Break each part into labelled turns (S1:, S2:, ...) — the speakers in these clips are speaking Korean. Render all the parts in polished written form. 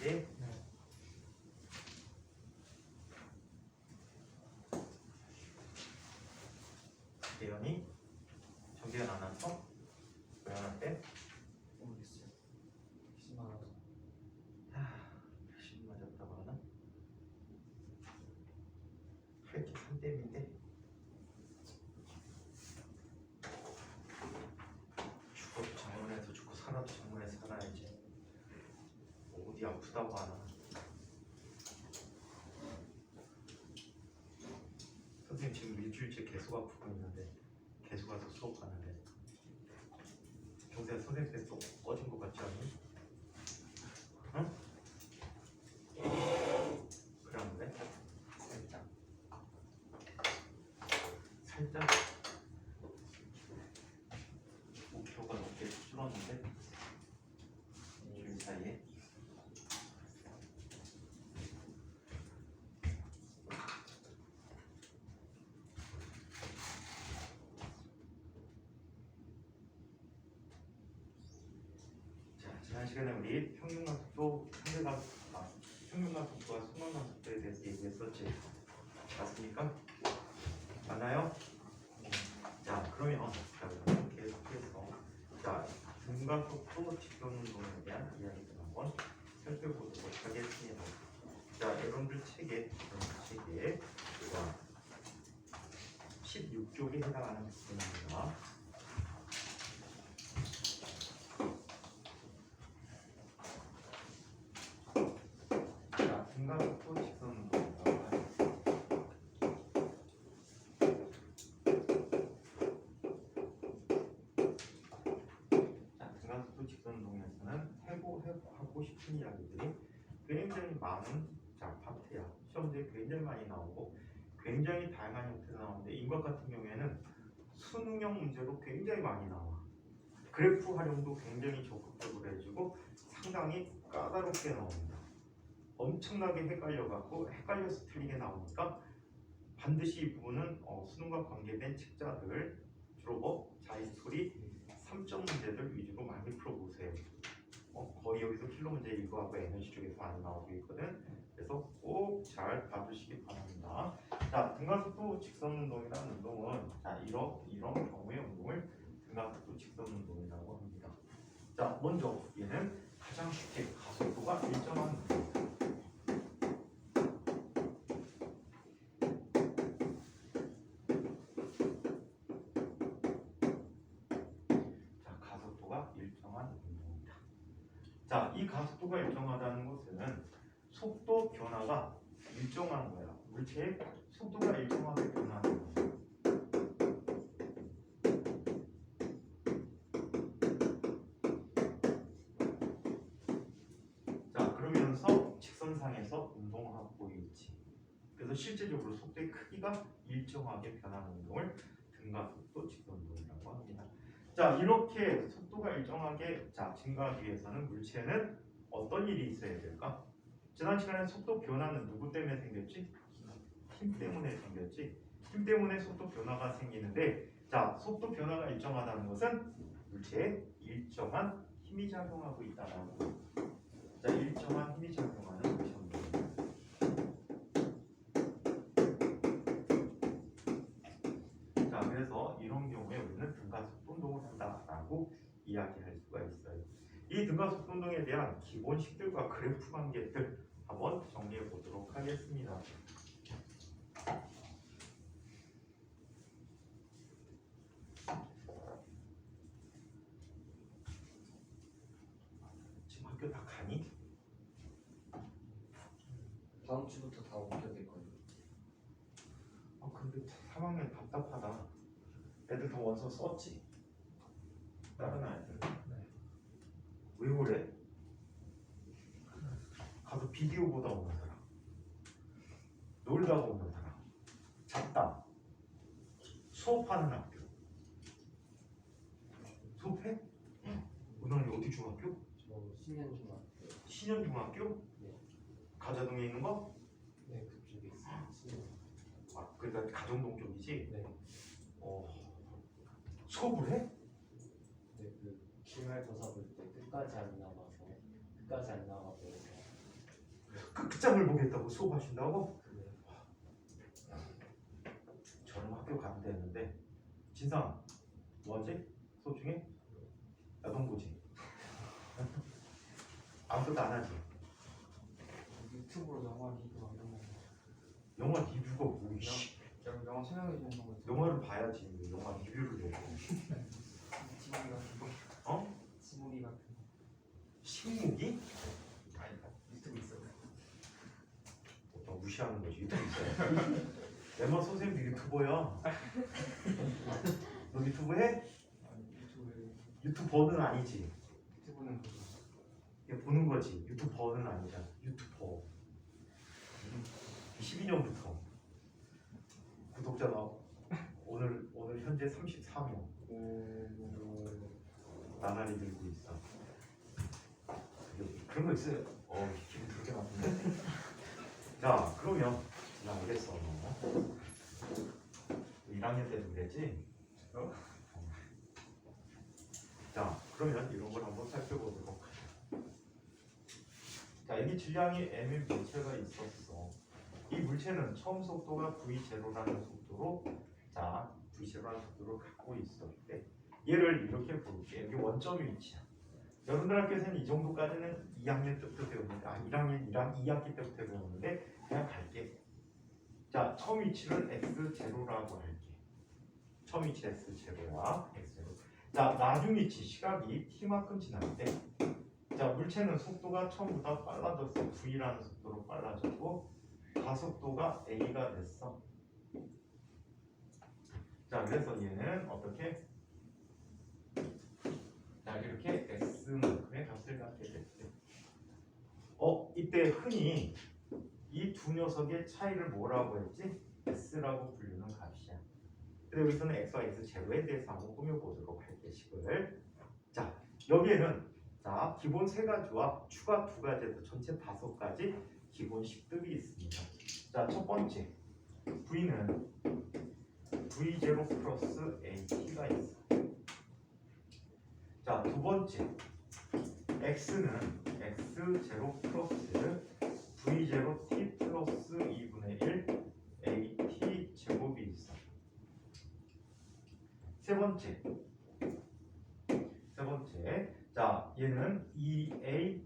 S1: 알겠지? 대연이 전기가 나눠서 고양한테
S2: 모르겠어요. 심하다.
S1: 신 맞았다고 하나? 8개 3댐인데 죽어도 장문에서 죽고 살아도 장문에서 살아야지. 어디 아프다고 하나? 선생님 지금 일주일째 계속 아프고 있는데 계속 와서 수업하는데 경세야 선생님 뱃속 꺼진 것 같지 않니? 응? 그런데
S2: 살짝.
S1: 살짝 5kg가 넘게 줄었는데 줄 사이에 자, 지난 시간에 우리 평균가속도, 상대가속도, 평균가속도와 순간가속도에 대해서 얘기했었지. 맞습니까? 맞나요? 자, 그러면 계속해서 자, 등가속도 직경운동에 대한 이야기를 한번 살펴보도록 하겠습니다. 자, 여러분들 책에 자, 16쪽에 해당하는 부분입니다. 자, 등가속도 직경운동입니다. 등가속도 직선운동에서는 하고 싶은 이야기들이 굉장히 많은 파트야. 시험들이 굉장히 많이 나오고 굉장히 다양한 형태로 나오는데 이것 같은 경우에는 수능형 문제로 굉장히 많이 나와. 그래프 활용도 굉장히 적극적으로 해주고 상당히 까다롭게 나옵니다. 엄청나게 헷갈려갖고 헷갈려서 틀리게 나오니까 반드시 이 부분은 수능과 관계된 책자들 주로 자히스토리 3점 문제들 위주로 많이 풀어보세요. 거의 여기서 킬로 문제 이거하고 에너지 쪽에서 많이 나오고 있거든. 그래서 꼭 잘 봐주시기 바랍니다. 자, 등가속도 직선운동이라는 운동은 자 이런 경우의 운동을 등가속도 직선운동이라고 합니다. 자, 먼저 얘는 가장 쉽게 가속도가 일정한 운동입니다. 자, 이 가속도가 일정하다는 것은 속도 변화가 일정한 거야. 물체의 속도가 일정하게 변하는 거야. 자, 그러면서 직선상에서 운동하고 있지. 그래서 실제적으로 속도의 크기가 일정하게 변하는 운동을 등가속도 직선운동이라고 합니다. 자, 이렇게 속도가 일정하게 증가하기 위해서는 물체는 어떤 일이 있어야 될까? 지난 시간에 속도 변화는 누구 때문에 생겼지? 힘 때문에 생겼지. 힘 때문에 속도 변화가 생기는데 자, 속도 변화가 일정하다는 것은 물체에 일정한 힘이 작용하고 있다는 거. 자, 일정한 힘이 작용하는 것입니다. 자, 그래서 이런 경우에 우리는 등가속도 운동을 한다라고 이야기할 수가 있어요. 이 등가속도 운동에 대한 기본식들과 그래프 관계들 한번 정리해 보도록 하겠습니다. 지금 학교 다 가니?
S2: 다음 주부터 다 옮겨야 될 거예요.
S1: 근데 3학년 답답하다. 애들 다 원서 썼지? 다른 아이들.
S2: 네.
S1: 왜 그래? 가서 비디오 보다 오는 사람, 놀다가 오는 사람, 잡다, 수업하는 학교. 수업해? 오늘 어디 중학교?
S2: 저 신현중학교.
S1: 신현중학교?
S2: 네.
S1: 가자동에 있는 거?
S2: 네, 그쪽에 있어요. 신현.
S1: 그러니까 가정동 쪽이지?
S2: 네.
S1: 수업을 해?
S2: 네, 그 기말고사 볼 때 끝까지 안 나가고
S1: 끝장을 보겠다고 수업하신다고?
S2: 네.
S1: 저는 학교 가도 되는데 진상 뭐하지? 수업 중에? 야동 보지? 아무것도 안 하지?
S3: 유튜브로 영화 리뷰 막 이런 거.
S1: 영화 리뷰가 뭐 씨.
S3: 영화 설명해 주는 거 있죠.
S1: 영화를 봐야지 왜 영화 리뷰를 해.
S3: 지무리 같은 거.
S1: 어?
S3: 지무리 같은 거.
S1: 식무기?
S3: 아니 유튜브 있어요.
S1: 보통 무시하는 거지. 유튜브 있어요. 내말 선생님도 유튜버야. 너 유튜브 해?
S3: 아니 유튜브에
S1: 유튜버는 아니지.
S3: 유튜브는 그거.
S1: 이게 보는 거지. 유튜버는 아니잖아. 유튜버. 12년부터 구독자 오늘 현재 34명 나날이 늘고 있어. 그런 거 있어요. 기분 그렇게 나쁜데. 자 그러면 나 알겠어. 너 1학년 때도 그랬지? 자 그러면 이런 걸 한번 살펴보도록 하자. 자 여기 질량이 m의 물체가 있었어. 이 물체는 처음 속도가 v0라는 속도로 v0라는 속도를 갖고 있을 때 얘를 이렇게 부를게. 여기 원점이 위치야. 여러분들 학교에서는 이 정도까지는 2학년 때부터 배우는데 2학기 때부터 배우는데 그냥 갈게. 자 처음 위치는 x0라고 할게. 처음 위치 x0야. x0. 자 나중 위치 시각이 t만큼 지날 때 자 물체는 속도가 처음보다 빨라졌어. v라는 속도로 빨라졌고 가속도가 a가 됐어. 자 그래서 얘는 어떻게? 자 이렇게 s만큼의 값을 갖게 됐대. 이때 흔히 이 두 녀석의 차이를 뭐라고 했지? s라고 부르는 값이야. 근데 여기서는 x와 x0에 대해서 한번 꾸며보도록 할게. 식을. 자 여기에는 자 기본 3가지와 추가 2가지에서 전체 5가지 기본 식들이 있습니다. 자 첫 번째 v는 v0 플러스 at가 있어. 자 두 번째 x는 x0 플러스 v0 t 플러스 2분의 1 at 제곱이 있어. 세 번째 자 얘는 2a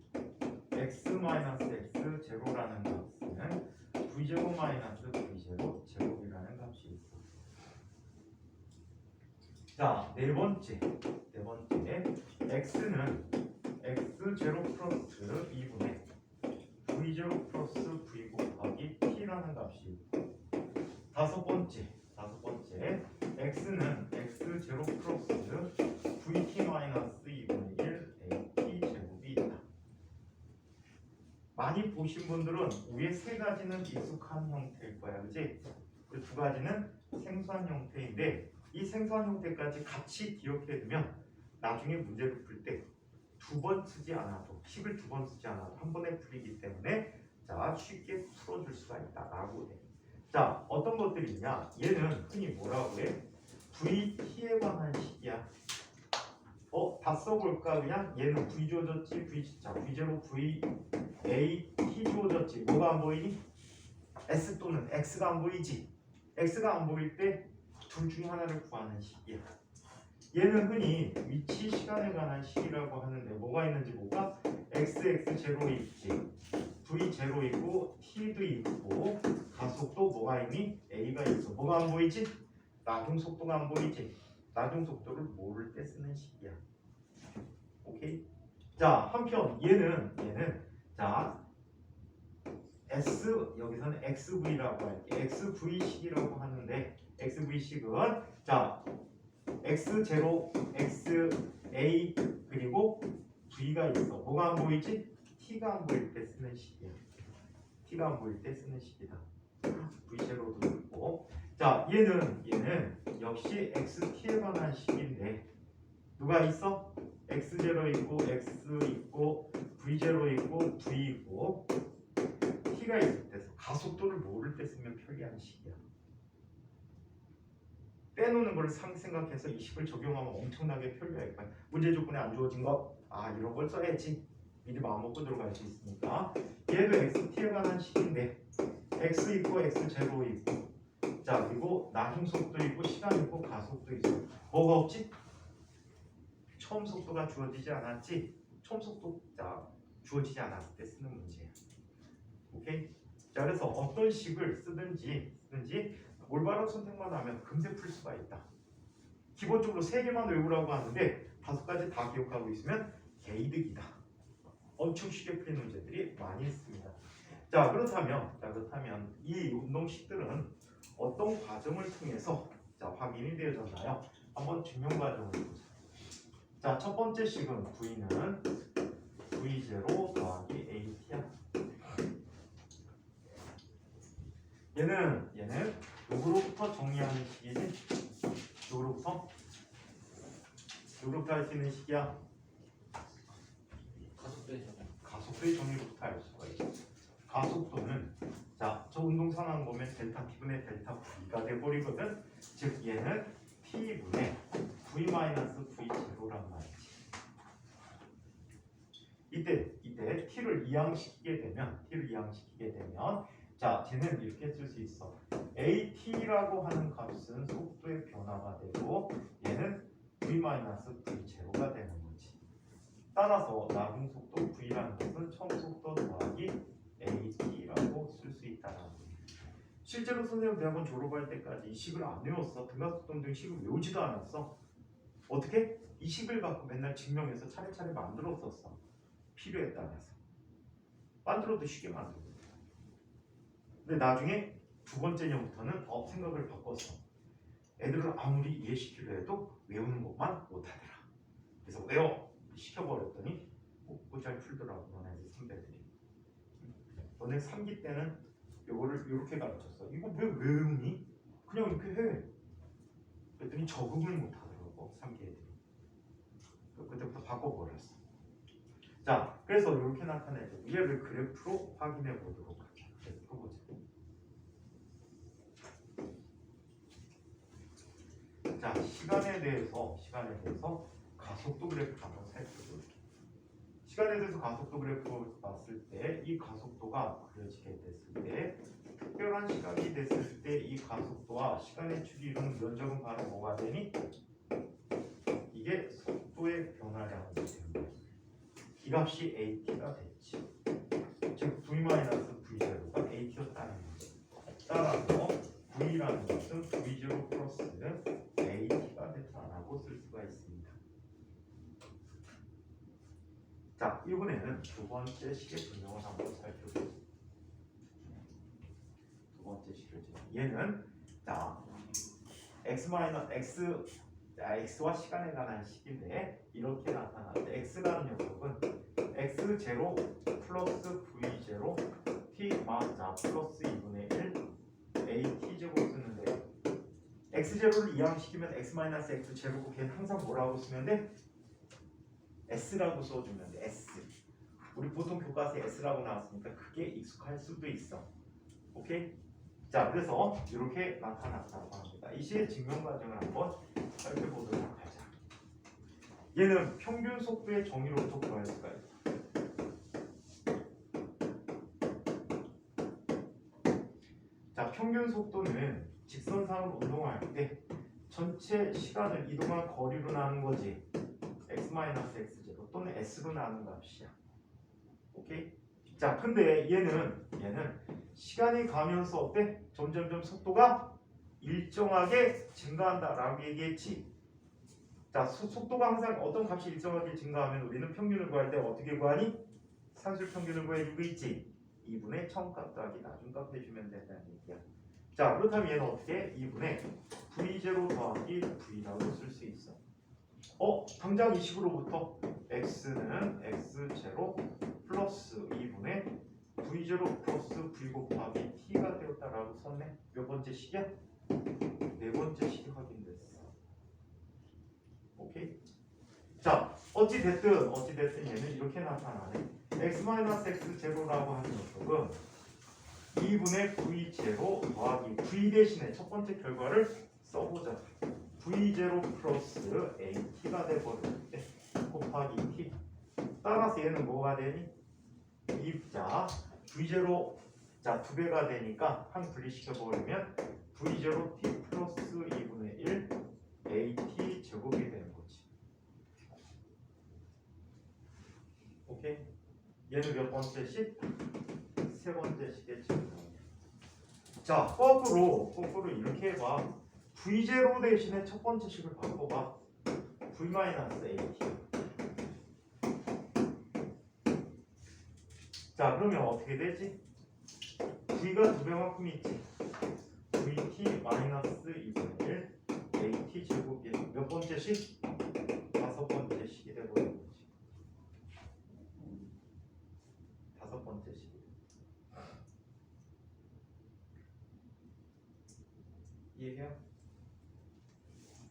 S1: x 마이너스 x 제로라는 값은 v0 마이너스 v0 제곱이라는 값이 있어. 자 네 번째 x는 x0 플러스 2분의 v0 플러스 v 곱하기 t라는 값이 있고. 다섯 번째 x는 x0 플러스 vt 마이너스 2분의 1 at 제곱이 있다. 많이 보신 분들은 위에 3가지는 익숙한 형태일 거야, 그지? 그리고 2가지는 생소한 형태인데 이 생소한 형태까지 같이 기억해두면 나중에 문제를 풀 때 2번 쓰지 않아도 식을 2번 쓰지 않아도 한 번에 풀리기 때문에 자 쉽게 풀어줄 수가 있다라고 해. 자 어떤 것들이 있냐? 얘는 흔히 뭐라고 해? VT에 관한 식이야. 다 써볼까? 그냥 얘는 V 주어졌지, V0 V A T 주어졌지. 뭐가 안 보이니? S 또는 X가 안 보이지. X가 안 보일 때 둘 중에 하나를 구하는 식이야. 얘는 흔히 위치 시간에 관한 식이라고 하는데 뭐가 있는지 볼까? XX0 있지, V0 있고 T도 있고 가속도 뭐가 있니? A가 있어. 뭐가 안 보이지? 나중 속도가 안 보이지. 나중 속도를 모를 때 쓰는 식이야. 오케이? 자 한편 얘는 자 S 여기서는 XV라고 할게. XV식이라고 하는데 XV식은 자 X0, XA 그리고 V가 있어. 뭐가 안 보이지? T가 안 보일 때 쓰는 식이야. T가 안 보일 때 쓰는 식이다. V0도 있고. 자 얘는 역시 XT에 관한 식인데 누가 있어? X0 있고 X 있고 V0 있고 V 있고 T가 있을 때 가속도를 모를 때 쓰면 편리한 식이야. 빼놓는 걸 생각해서 이 식을 적용하면 엄청나게 편리할 거야. 문제 조건에 안 주어진 거 이런 걸 써야지. 미리 마음먹고 들어갈 수 있으니까 얘도 xt에 관한 식인데 x 있고 x0 있고 자 그리고 나중 속도 있고 시간 있고 가속도 있어. 뭐가 없지? 처음 속도가 주어지지 않았지? 처음 속도 자 주어지지 않았을 때 쓰는 문제야. 오케이? 자 그래서 어떤 식을 쓰든지 올바른 선택만 하면 금세 풀 수가 있다. 기본적으로 3개만 외우라고 하는데 5가지 다 기억하고 있으면 개이득이다. 엄청 쉽게 풀린 문제들이 많이 있습니다. 자 그렇다면 이 운동식들은 어떤 과정을 통해서 자 확인이 되어졌나요? 한번 증명 과정을 보자. 자 첫 번째 식은 V는 V0 더하기 AT야. 얘는 누구로부터 정리하는 식이지? 누구로부터 할 수 있는 식이야? 가속도의 정리부터 알 수가 있어. 가속도는 자, 저 운동 상황 보면 델타 T분의 델타 V가 돼버리거든. 즉 얘는 T분의 V-V0란 말이지. 이때 T를 이항시키게 되면 자, 쟤는 이렇게 쓸 수 있어. AT라고 하는 값은 속도의 변화가 되고 얘는 V-V0가 되는 거지. 따라서 나중 속도 V라는 것은 처음 속도 더하기 AT라고 쓸 수 있다라는 거예요. 실제로 선생님 대학원 졸업할 때까지 이 식을 안 외웠어. 등가속도 등 식을 외우지도 않았어. 어떻게? 이 식을 갖고 맨날 증명해서 차례차례 만들었었어. 필요에 따라서. 만들어도 쉽게 만들고. 근데 나중에 두 번째 년부터는 생각을 바꿨어. 애들을 아무리 이해시키려 해도 외우는 것만 못하더라. 그래서 외워! 시켜버렸더니 못 잘 풀더라고. 너네 선배들이. 너네 3기 때는 요거를 이렇게 가르쳤어. 이거 왜 외우니? 그냥 이렇게 해. 그랬더니 적응을 못하더라고. 3기 애들이. 그때부터 바꿔버렸어. 자, 그래서 이렇게 나타내고 얘를 그래프로 확인해 보도록 하자. 그래서 풀어보자. 자, 시간에 대해서 가속도 그래프 한번 살펴볼게요. 시간에 대해서 가속도 그래프를 봤을 때 이 가속도가 그려지게 됐을 때 특별한 시각이 됐을 때 이 가속도와 시간의 축이 이루는 면적은 바로 뭐가 되니? 이게 속도의 변화량이 됩니다. 이 값이 AT가 됐지. 즉 V-V0가 AT였다는 거지. 따라서 V라는 것은 V0 플러스 AT가 됐다라고 쓸 수가 있습니다. 자, 이번에는 두 번째 식의 분명을 한번 살펴보죠. 두 번째 식을 얘는 자 x와 시간에 관한 식인데 이렇게 나타나는데 x라는 녀석은 x0 플러스 v0 t 자 플러스 2분의 1 at제곱 쓰는데 x0를 이항시키면 x-x 제곱 걔는 항상 뭐라고 쓰면 돼? s라고 써주면 돼. s. 우리 보통 교과서에 s라고 나왔으니까 그게 익숙할 수도 있어. 오케이? 자, 그래서 이렇게 나타났다고 합니다. 이 시의 증명 과정을 한번 살펴보도록 하자. 얘는 평균 속도의 정의로부터 구할 수가 있다. 자, 평균 속도는 직선상으로 운동할 때 전체 시간을 이동한 거리로 나눈 거지. x-x제곱 또는 s로 나눈 값이야. 오케이? 자, 근데 얘는 시간이 가면서 어때? 점점점 속도가 일정하게 증가한다라고 얘기했지. 자, 속도가 항상 어떤 값이 일정하게 증가하면 우리는 평균을 구할 때 어떻게 구하니? 산술 평균을 구해주고 있지. 2분의 처음값 더하기 나중값 해주면 된다는 얘기야. 자, 그렇다면 얘는 어떻게? 2분의 V0 더하기 V라고 쓸 수 있어. 당장 이 식으로부터 x는 x0 플러스 2분의 v0 플러스 v 곱하기 t가 되었다라고 썼네. 몇 번째 식이야? 네 번째 식이 확인됐어. 오케이? 자, 어찌됐든 얘는 이렇게 나타나네. x-x0라고 하는 녀석은 2분의 v0 더하기 v 대신에 첫 번째 결과를 써보자. v0 플러스 at가 돼버리는데 곱하기 t 따라서 얘는 뭐가 되니? 자, V0 자 2배가 되니까 한 분리시켜 버리면 V0 T 플러스 2분의 1 AT 제곱이 되는 거지. 오케이? 얘는 몇 번째 식? 세 번째 식의 증명. 자, 거꾸로 이렇게 해봐. V0 대신에 첫 번째 식을 바꿔봐. V-AT. 자, 그러면 어떻게 되지? V가 2배만큼 있지. VT-2분의 1 AT 제곱이 몇 번째 식? 5번째 식이 되버리는 거지. 5번째 식. 이해해요?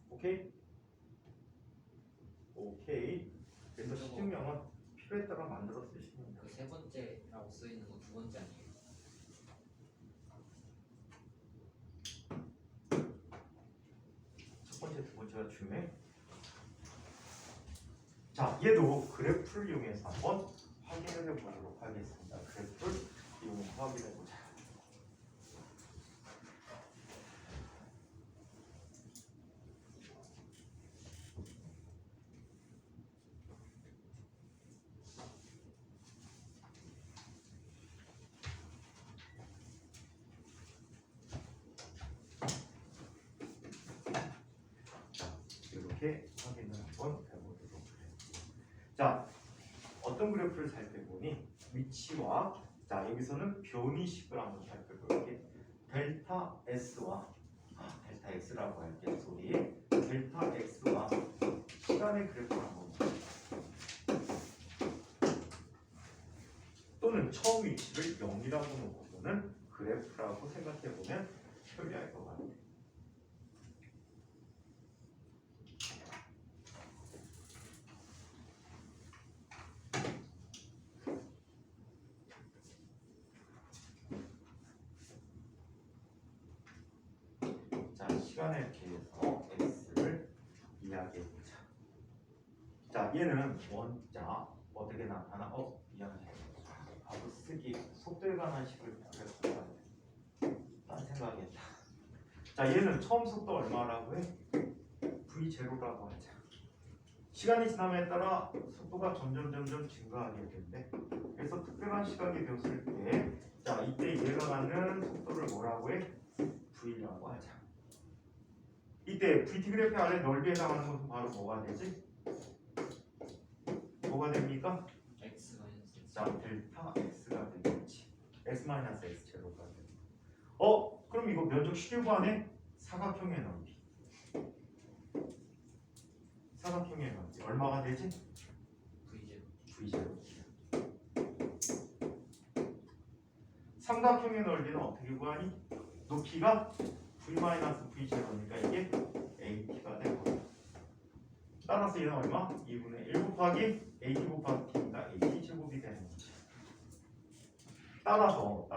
S1: 오케이? 오케이. 그래서 시증명은 필요에 따라 만들어 쓰시면 돼요.
S2: 그 세 번째라고 써 있는 거 두 번째 아니에요?
S1: 첫 번째, 두 번째가 중요해. 자, 얘도 그래프를 이용해서 한번 확인을 해보도록 하겠습니다. 그래프를 이용해서 확인해보자. 이렇게 확인을 한번 해보도록 해요. 자, 어떤 그래프를 살펴보니 위치와 자 여기서는 변이식을 한번 살펴볼게. 델타 S와 델타 X라고 할게. 소리 델타 X와 시간의 그래프를 한번 볼게요. 또는 처음 위치를 0이라고 놓고서는 그래프라고 생각해보면 편리할 것 같아요. 시간에 대해서 x를 이야기해보자. 자, 얘는 원자 어떻게 나타나? 미안해. 바로 쓰기 속도에 관한 식을 그래서 딴 생각했다. 자, 얘는 처음 속도 얼마라고 해? v0라고 하자. 시간이 지남에 따라 속도가 점점 증가하게 된대. 그래서 특별한 시각이 되었을 때, 자, 이때 얘가 가는 속도를 뭐라고 해? v라고 하자. 이때 VT 그래프 안에 넓이에 해당하는 것은 바로 뭐가 되지? 뭐가 됩니까?
S2: X 마이너스 X.
S1: 자, 델타 X가 되겠지. X-X 제로가 되는. 그럼 이거 면적 16안에 사각형의 넓이. 사각형의 넓이 얼마가 되지?
S2: V0.
S1: V0. 삼각형의 넓이는 어떻게 구하니? 높이가 V-V0니까 이게 AT가 되고, 따라서 얘는 얼마? 2분의 1 곱하기 AT 곱하기 T니까 AT 제곱이 되는 거지. 따라서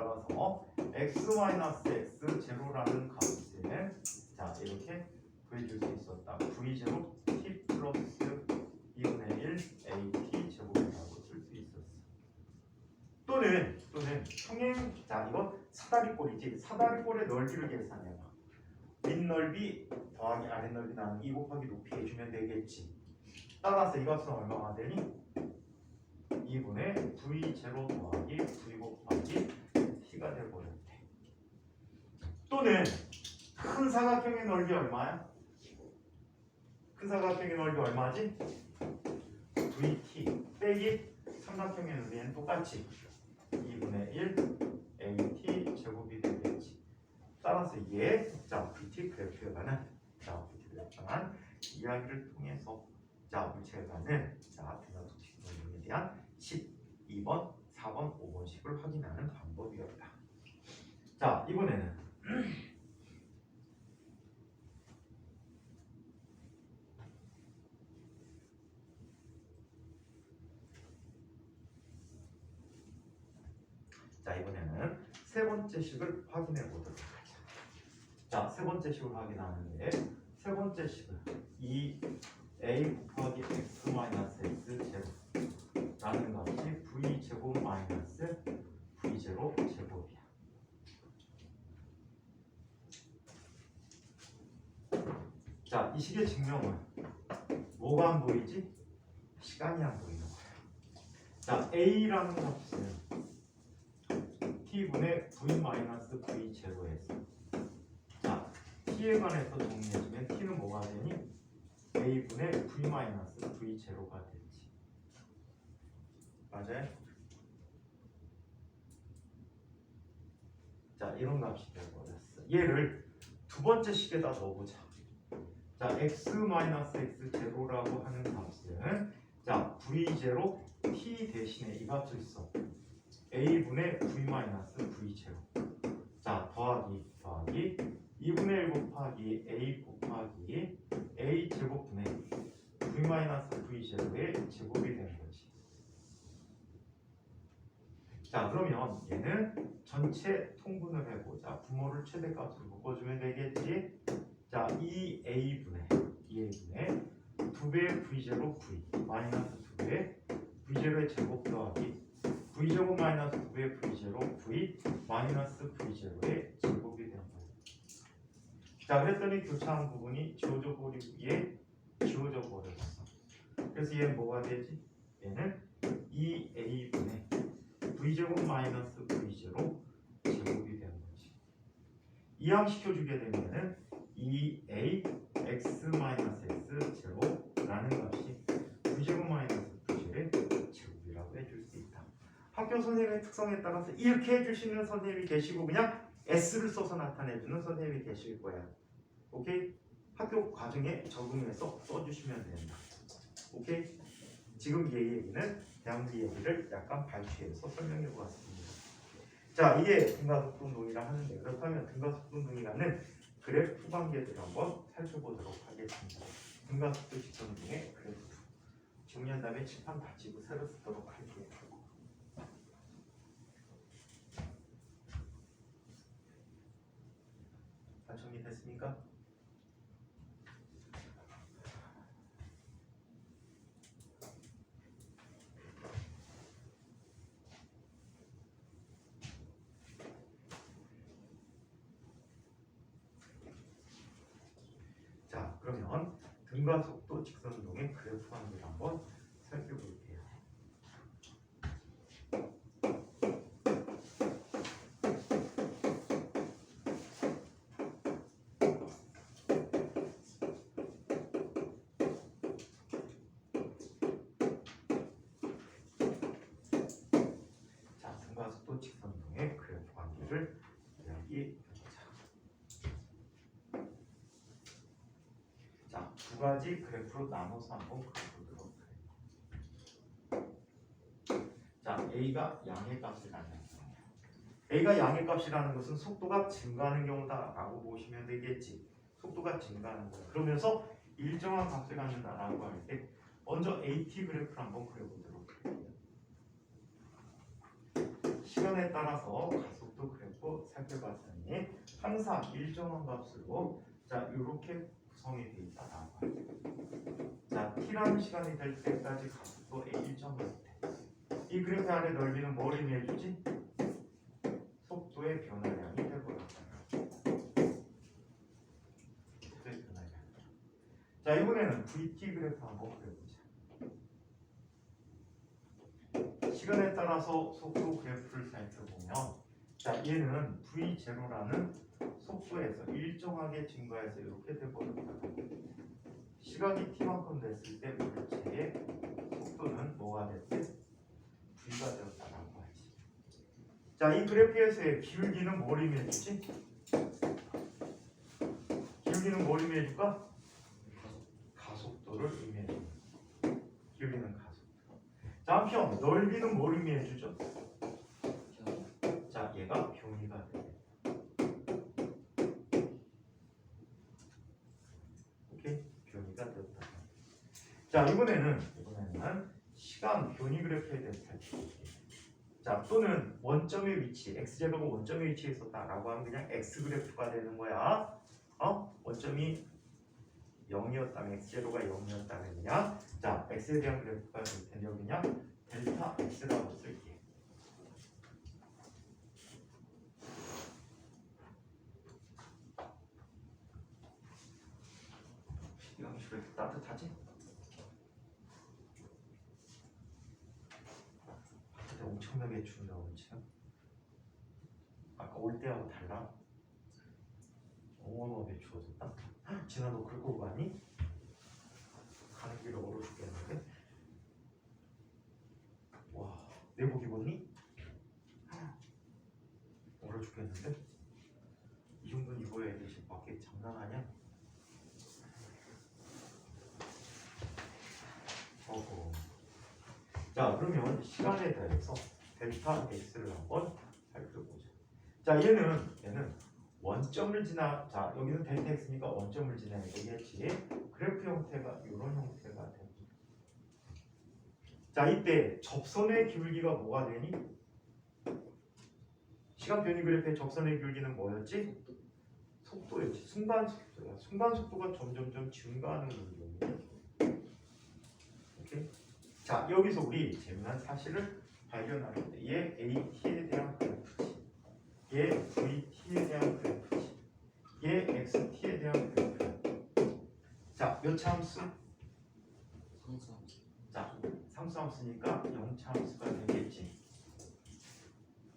S1: X-X 제로라는 값을 자 이렇게 구해줄 수 있었다. V0 T 플러스 2분의 1 AT 제곱이라고 쓸 수 있었어. 또는 평행, 자 이거 사다리꼴이지. 사다리꼴의 넓이를 계산해봐. 윗넓이 더하기 아랫넓이 나누기 2 곱하기 높이 해주면 되겠지. 따라서 이 값은 얼마가 되니? 2분의 V0 더하기 V 곱하기 T가 되어버렸대. 또는 큰 사각형의 넓이 얼마야? 큰 사각형의 넓이 얼마지? VT 빼기 삼각형의 넓이는 똑같이 2분의 1 AT 제곱이 되겠지. 따라서 자 VT 그래프에 관한 이야기를 통해서 자 물체에 관한 대나독식 논리에 대한 12번, 4번, 5번식을 확인하는 방법이었다. 자 이번에는 세 번째 식을 확인해 보도록 하자. 자, 세 번째 식을 확인하는데 세 번째 식은 2a 곱하기 x 마이너스 x 제곱 라는 값이 v제곱 마이너스 v0 제곱이야. 자, 이 식의 증명은 뭐가 안 보이지? 시간이 안 보이는 거야. 자, a라는 값은 t분의 v-v0에서 자, t에 관해서 정리해주면 t는 뭐가 되니? a분의 v-v0가 되지. 맞아요? 자, 이런 값이 되어버렸어. 얘를 두 번째 식에다 넣어보자. 자, x-x0라고 하는 값은 자, v0 t 대신에 이 값을 써. a분의 v-v0. 자, 더하기 2분의 1 곱하기 a 곱하기 a 제곱분의 v-v0의 제곱이 되는 거지. 자, 그러면 얘는 전체 통분을 해보자. 부모를 최대값으로 묶어주면 되겠지. 자, 2a분의 2배의 v0 v 마이너스 2배의 v0의 제곱 더하기 v제곱 마이너스 2배의 v0 v 마이너스 v0의 제곱이 되는 거예요. 자, 그랬더니 교차한 부분이 지워져 버리고 얘 지워져 버렸어. 그래서 얘는 뭐가 되지? 얘는 2a분의 v제곱 마이너스 v0 제곱이 되는 거지. 이항시켜주게 되면은 2a x 마이너스 x 제로라는 값이 v제곱 마이너스 v제곱의 제곱이라고 해줄 수 있다. 학교 선생님의 특성에 따라서 이렇게 해주시는 선생님이 계시고 그냥 s를 써서 나타내주는 선생님이 계실 거야. 오케이? 학교 과정에 적응해서 써주시면 된다. 오케이? 지금 얘 얘기는 양수 얘기를 약간 발췌해서 설명해 보았습니다. 자, 이게 등가속도 운동이라 하는데 그렇다면 등가속도 운동이라는 그래프 관계들을 한번 살펴보도록 하겠습니다. 등가속도 직선운동의 그래프 정리한 다음에 칠판 다지고 새로 쓰도록 할게요. 다 정리됐습니까? 자, 그러면 등가 속도 직선운동의 그래프 관계를 한번 살펴볼게요. 자, 등가 속도 직선운동의 그래프 관계를 이야기해보자. 자, 두 가지 그래프로 나눠서 한번 그려보도록 해요. 자, A가 양의 값이라는 거예요. A가 양의 값이라는 것은 속도가 증가하는 경우다라고 보시면 되겠지. 속도가 증가하는 거야. 그러면서 일정한 값을 갖는다라고 할 때 먼저 AT 그래프를 한번 그려보도록 할게요. 시간에 따라서 가속도 그래프 살펴봤더니 항상 일정한 값으로 자, 이렇게 구성이 되어 있다라고 하죠. 자, t라는 시간이 될 때까지 가속도 a 1.1대. 이 그래프 안에 넓이는 뭘 의미해주지? 속도의 변화량이 되버렸잖아. 속도의 변화량. 자, 이번에는 vt 그래프 한번 그려보자. 시간에 따라서 속도 그래프를 살펴보면 자, 얘는 v0라는 속도에서 일정하게 증가해서 이렇게 돼버렸다. 시간이 t만큼 됐을 때 물체의 속도는 뭐가 됐대? v가 되었다라고 하지. 자, 이 그래프에서의 기울기는 뭘 의미해주지? 기울기는 뭘 의미해줄까? 가속도를 의미해줍니다. 기울기는 가속도. 자, 한편 넓이는 뭘 의미해주죠? 자, 얘가 변이가 돼. 오케이? 변이가 되었다. 자, 이번에는 시간 변이 그래프에 대해서 살펴볼게요. 자, 또는 원점의 위치, x제로가 원점의 위치에 있었다라고 하면 그냥 x 그래프가 되는 거야. 원점이 0이었다면 x제로가 0이었다면 그냥 자, x에 대한 그래프가 될 텐데 여기 그냥 델타 x라고 쓸게. 양식을 이렇게 따뜻하지? 바깥에 엄청나게 추운다 오늘 지금. 아까 올 때하고 달라. 어마어마하게 추워졌다. 진아 너 긁고 가니? 가는 길에 얼어 죽겠는데? 와, 내복 입었니? 얼어 죽겠는데? 이 정도는 입어야 되지. 밖에 장난하냐? 어허. 자, 그러면 시간에 대해서 델타 x를 한번 살펴보자. 자, 얘는 원점을 지나, 자, 여기는 델타 x니까 원점을 지나야 되겠지. 그래프 형태가 이런 형태가 됩니다. 자, 이때 접선의 기울기가 뭐가 되니? 시간 변이 그래프의 접선의 기울기는 뭐였지? 속도였지. 순간 속도야. 순간 속도가 점점점 증가하는 운동이야. 오케이? 자, 여기서 우리 재미난 사실을 발견하는데 얘 AT에 대한 그래프지. 얘 VT에 대한 그래프지. 얘 XT에 대한 그래프야. 자, 몇 차 함수?
S2: 상수함수.
S1: 자, 상수함수니까 0차 함수가 되겠지.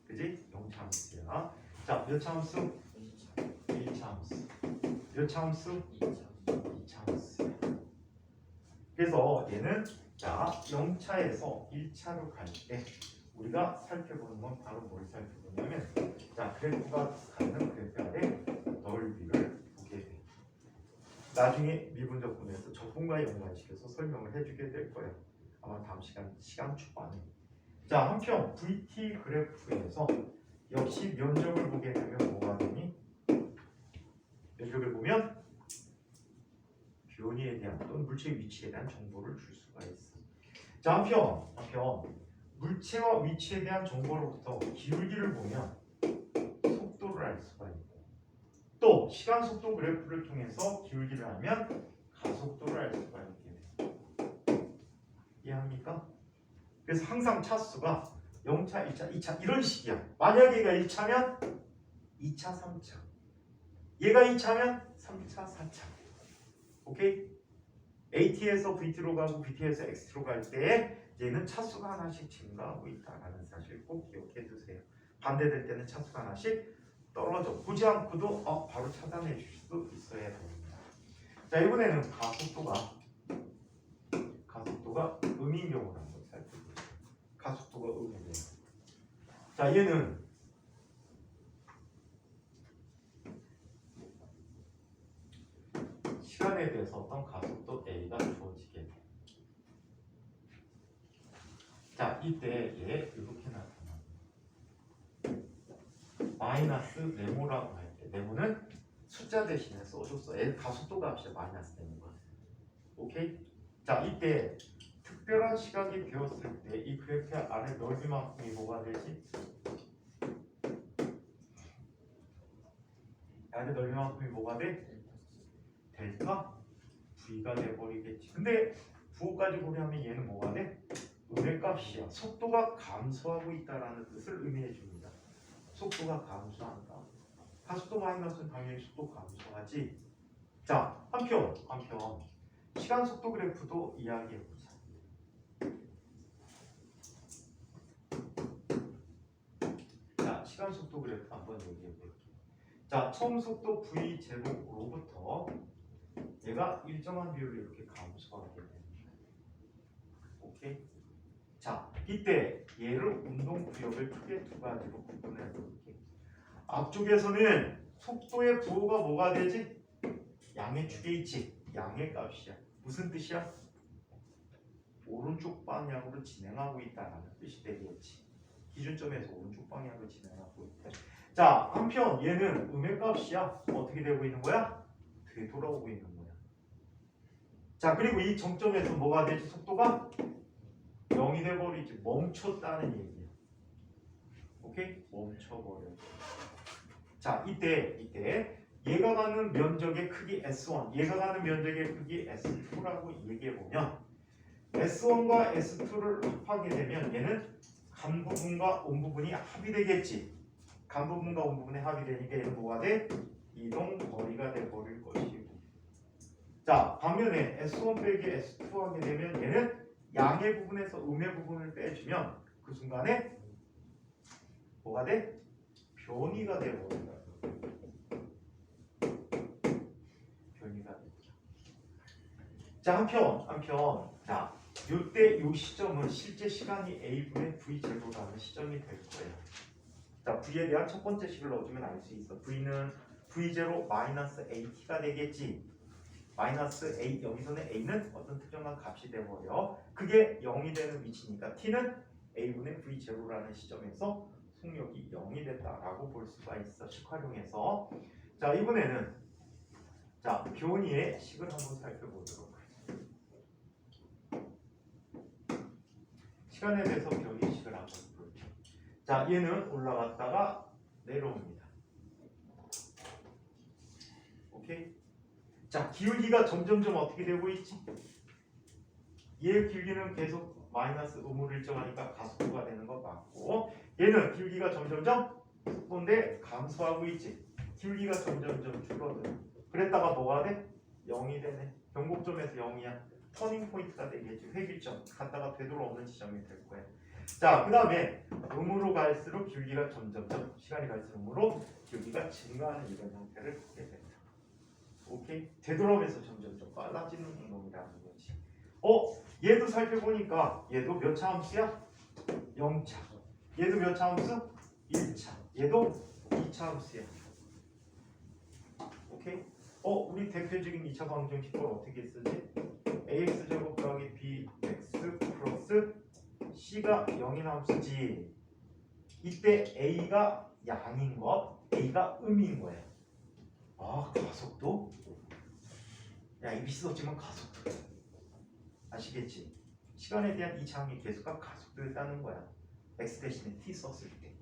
S1: 그지? 0차 함수야. 자, 몇 차 함수?
S2: 1차.
S1: 1차 함수. 몇 차 함수?
S2: 2차.
S1: 2차 함수야. 그래서 얘는 자 0차에서 1차로 갈 때 우리가 살펴보는 건 바로 뭘 살펴보냐면 자 그래프가 갖는 그래프 아래 넓이를 보게 돼. 나중에 미분적분에서 적분과 연관시켜서 설명을 해주게 될 거예요. 아마 다음 시간 초반에. 자 한편 VT 그래프에서 역시 면적을 보게 되면 뭐가 되니? 면적을 보면 변이에 대한 또는 물체의 위치에 대한 정보를 줄 수가 있어. 자 한편 물체와 위치에 대한 정보로부터 기울기를 보면 속도를 알 수가 있고 또 시간 속도 그래프를 통해서 기울기를 알면 가속도를 알 수가 있게 돼. 이해합니까? 그래서 항상 차수가 0차, 1차, 2차 이런 식이야. 만약 얘가 1차면 2차, 3차 얘가 2차면 3차, 4차 오케이? AT에서 VT로 가고 VT에서 XT로 갈 때 얘는 차수가 하나씩 증가하고 있다는 사실 꼭 기억해 두세요. 반대될 때는 차수가 하나씩 떨어져. 보지 않고도 바로 차단해 줄 수도 있어야 됩니다. 자 이번에는 가속도가 음인 경우를 한번 살펴보죠. 가속도가 음이네요. 자 얘는 시간에 대해서 어떤 가속도 A가 주어지게 돼. 자, 이때 얘 이렇게 나타나. 마이너스 네모라고 할 때, 네모는 숫자 대신에 써줬어. L 가속도 값이야. 마이너스 네모가. 오케이? 자, 이때 특별한 시각이 되었을 때 이 그래프 아래 넓이만큼이 뭐가 되지? 아래 넓이만큼이 뭐가 돼? 델타 V가 돼버리겠지. 근데 부호까지 고려하면 얘는 뭐가 돼? 음의 값이야. 속도가 감소하고 있다라는 뜻을 의미해 줍니다. 속도가 감소한다. 가속도 마이너스는 당연히 속도 감소하지. 자, 한편 시간 속도 그래프도 이야기해 보자. 자, 시간 속도 그래프 한번 얘기해 볼게. 자, 처음 속도 V 제로로부터 얘가 일정한 비율로 이렇게 감소하게 됩니다. 오케이? 자, 이때 얘를 운동 구역을 크게 두 가지로 구분해 볼게. 앞쪽에서는 속도의 부호가 뭐가 되지? 양의 축에 있지. 양의 값이야. 무슨 뜻이야? 오른쪽 방향으로 진행하고 있다라는 뜻이 되겠지. 기준점에서 오른쪽 방향으로 진행하고 있다. 자, 한편 얘는 음의 값이야. 어떻게 되고 있는 거야? 되돌아오고 있는 거야. 자, 그리고 이 정점에서 뭐가 되지? 속도가 0이 돼버리지. 멈췄다는 얘기야. 오케이? 멈춰버려. 자, 이때 얘가 가는 면적의 크기 S1, 얘가 가는 면적의 크기 S2라고 얘기해보면 S1과 S2를 합하게 되면 얘는 간 부분과 온 부분이 합이 되겠지. 간 부분과 온 부분이 합이 되니까 얘는 뭐가 돼? 이동 거리가 돼 버릴 것이고. 자, 반면에 S1 빼기 S2 하게 되면 얘는 양의 부분에서 음의 부분을 빼주면 그 순간에 뭐가 돼? 변이가 돼 버린다. 변이가 돼. 자, 한편 자, 요때 요 시점은 실제 시간이 A분의 V0라는 시점이 될 거예요. 자, V에 대한 첫 번째 식을 넣어주면 알 수 있어. V는 V0 마이너스 AT가 되겠지. 마이너스 A, 여기서는 A는 어떤 특정한 값이 되어버려. 그게 0이 되는 위치니까 T는 A분의 V0라는 시점에서 속력이 0이 됐다라고 볼 수가 있어. 식 활용해서. 자, 이번에는 자, 변이의 식을 한번 살펴보도록 하죠. 시간에 대해서 변이의 식을 한번 볼게요. 자, 얘는 올라갔다가 내려옵니다. 오케이? 자, 기울기가 점점점 어떻게 되고 있지? 얘의 길기는 계속 마이너스 음으로 일정하니까 가속도가 되는 거 맞고, 얘는 기울기가 점점점 속도인데 감소하고 있지. 기울기가 점점점 줄어들어. 그랬다가 뭐가 돼? 0이 되네. 변곡점에서 0이야. 터닝 포인트가 되겠지. 회귀점. 갔다가 되돌아 없는 지점이 될 거야. 자, 그 다음에 음으로 갈수록 기울기가 점점점, 시간이 갈수록 음으로 기울기가 증가하는 이런 형태를 갖게 된다. 오케이? 되돌아오면서 점점점 빨라지는 운동이라는 거지. 얘도 살펴보니까 얘도 몇 차 함수야? 0차. 얘도 몇 차 함수? 1차. 얘도 2차 함수야. 오케이? 우리 대표적인 2차 방정식을 어떻게 쓰지? ax제곱 더하기 bx 플러스 c가 0인 함수지. 이때 a가 양인 것, a가 음인 거야. 아, 가속도? 야, ABC 없지만 가속도. 아시겠지? 시간에 대한 이 장의 계수가 가속도에 따른 거야. x 대신에 t 썼을 때.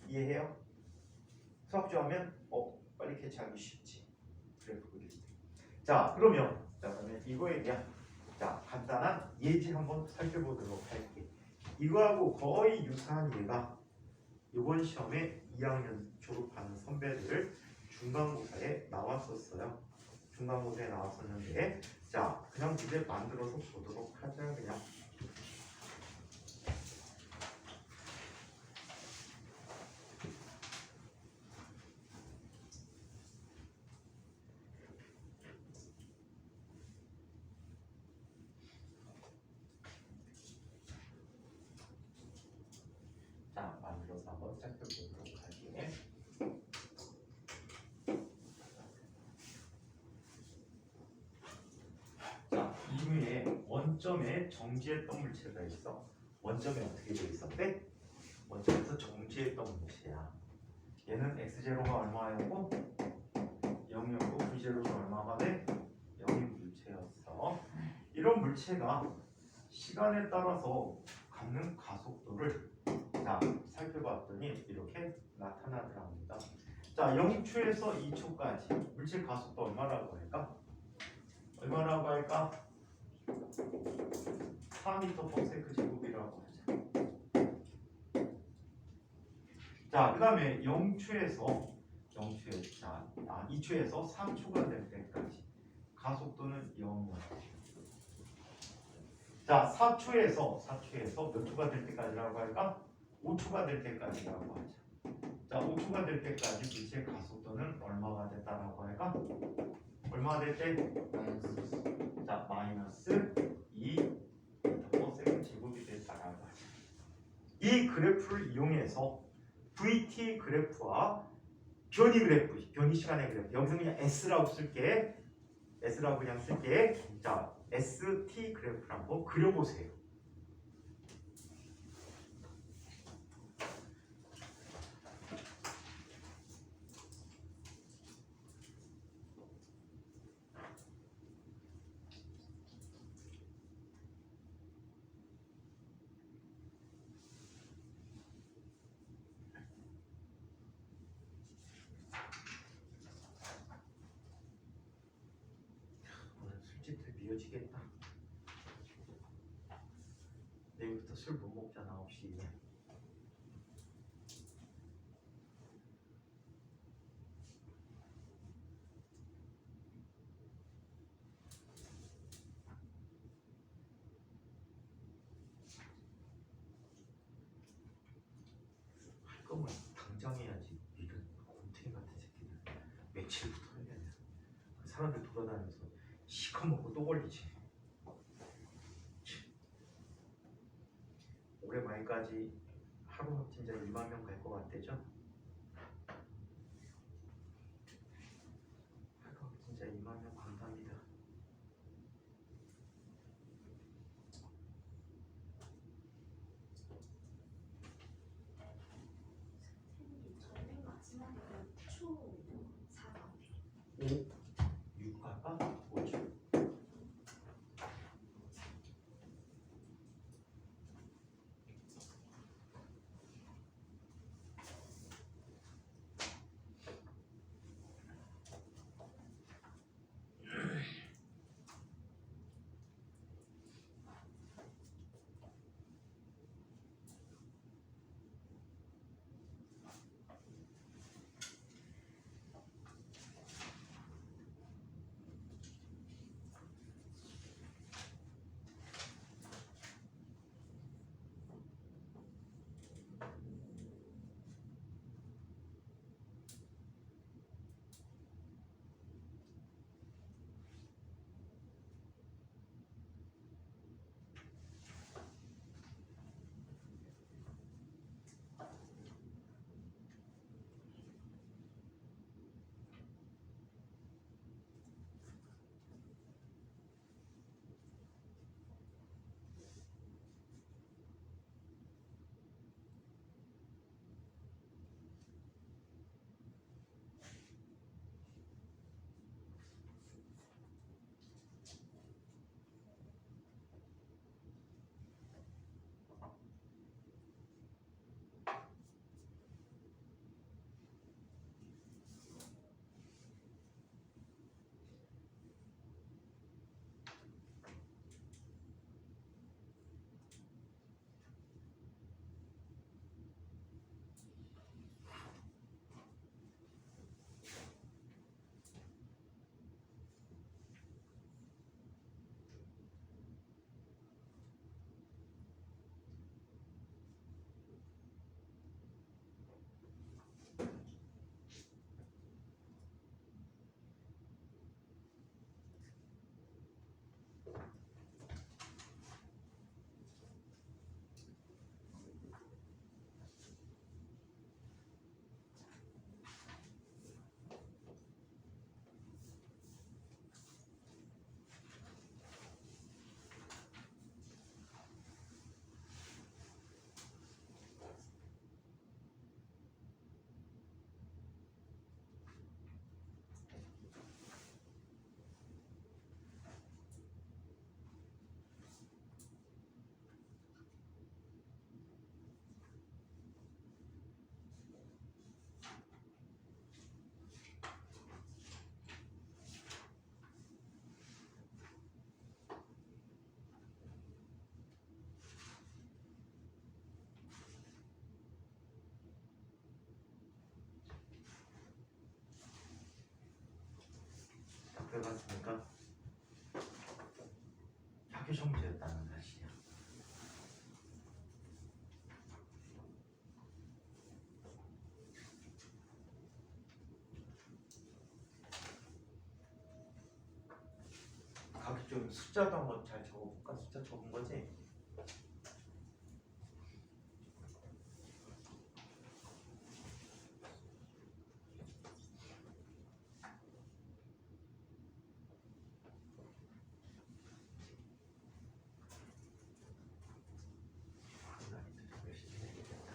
S1: 이해해요? 수학 좋아하면 빨리 캐치하기 쉽지. 그래프 그릴 때. 자, 그러면 이거에 대한 간단한 예지 한번 살펴보도록 할게. 이거하고 거의 유사한 예가 이번 시험에 2학년 졸업하는 선배들 중간고사에 나왔었어요. 중간고사에 나왔었는데, 자, 그냥 주제 만들어서 보도록 하자. 그냥. 자, 만들어서 한번 살펴보도록 할게. 자, 이후에 원점에 정지했던 물체가 있어. 원점에 어떻게 되어 있었대? 원점에서 정지했던 물체야. 얘는 x0가 얼마였고 0이었고 v0가 얼마가 돼? 0인 물체였어. 이런 물체가 시간에 따라서 갖는 가속도를 살펴봤더니 이렇게 나타나더랍니다. 자, 0초에서 2초까지 물질 가속도 얼마라고 할까? 얼마라고 할까? 4m/s 제곱이라고 하자. 자, 그 다음에 0초에서 2초에서 3초가 될 때까지 가속도는 0이야. 자, 4초에서 몇 초가 될 때까지라고 할까? 5초가 될 때까지라고 하자. 자, 5초가 될 때까지 물체의 가속도는 얼마가 됐다라고 할까? 얼마가 될 때? 자, 마이너스 2m/s 제곱이 됐다라고 하자. 이 그래프를 이용해서 VT 그래프와 변이 그래프, 변이 시간의 그래프, 여기서 그냥 S라고 쓸게. 자, ST 그래프를 한번 그려보세요. 오늘 술집들 미어지겠다. 값이 할 거면 당장 해야지. 이런 곰탱이 같은 새끼들 며칠부터 해야 돼. 그 사람들 돌아다니면서 시커 먹고 또 걸리지. 올해 말까지 하루 확진자 2만 명 갈 것 같대죠? 하루 확진자 2만 명 감사합니다.
S4: 선생님 저희 맨 마지막에 초 4강
S1: 5, 6 갈까? 5죠? 답해봤으니까 학교 문제였다는 사실이야. 각기 좀 숫자도 한번 잘 적어볼까? 숫자 적은 거지? 열심히 해야겠다.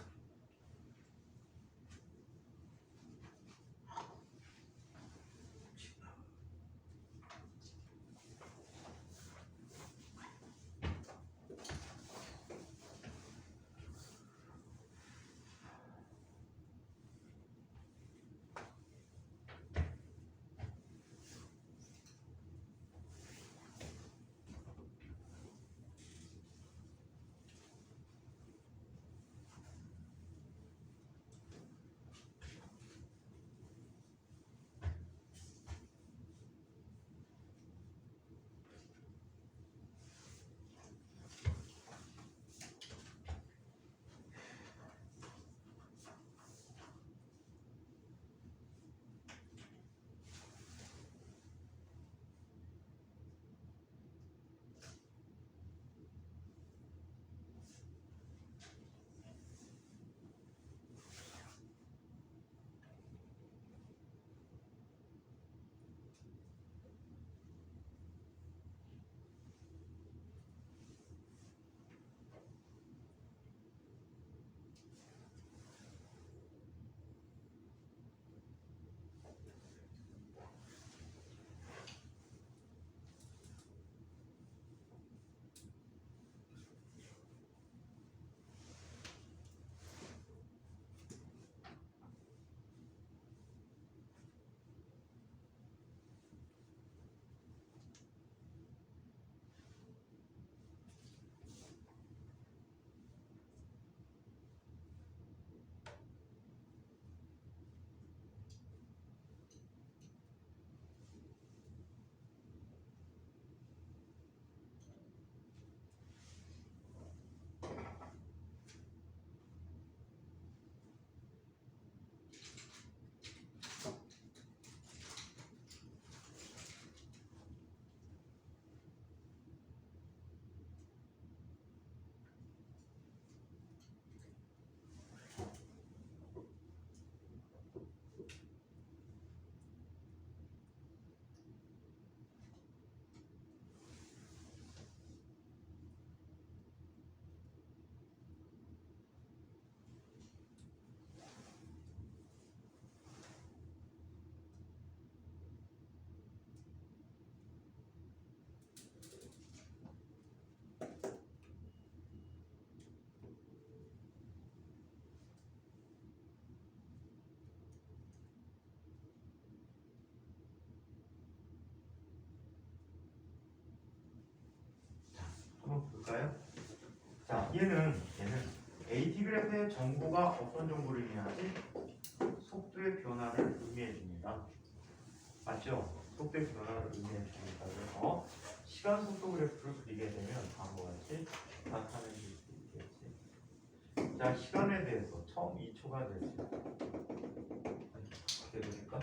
S1: 한번 볼까요? 자, 얘는 AT 그래프의 정보가 어떤 정보를 의미하지? 속도의 변화를 의미해 줍니다. 맞죠? 속도의 변화를 의미해 줍니다. 그래서 시간 속도 그래프를 그리게 되면 다음과 같이 나타낼 수 있겠지. 자, 시간에 대해서 처음 2초가 됐을 때 어떻게 됩니까?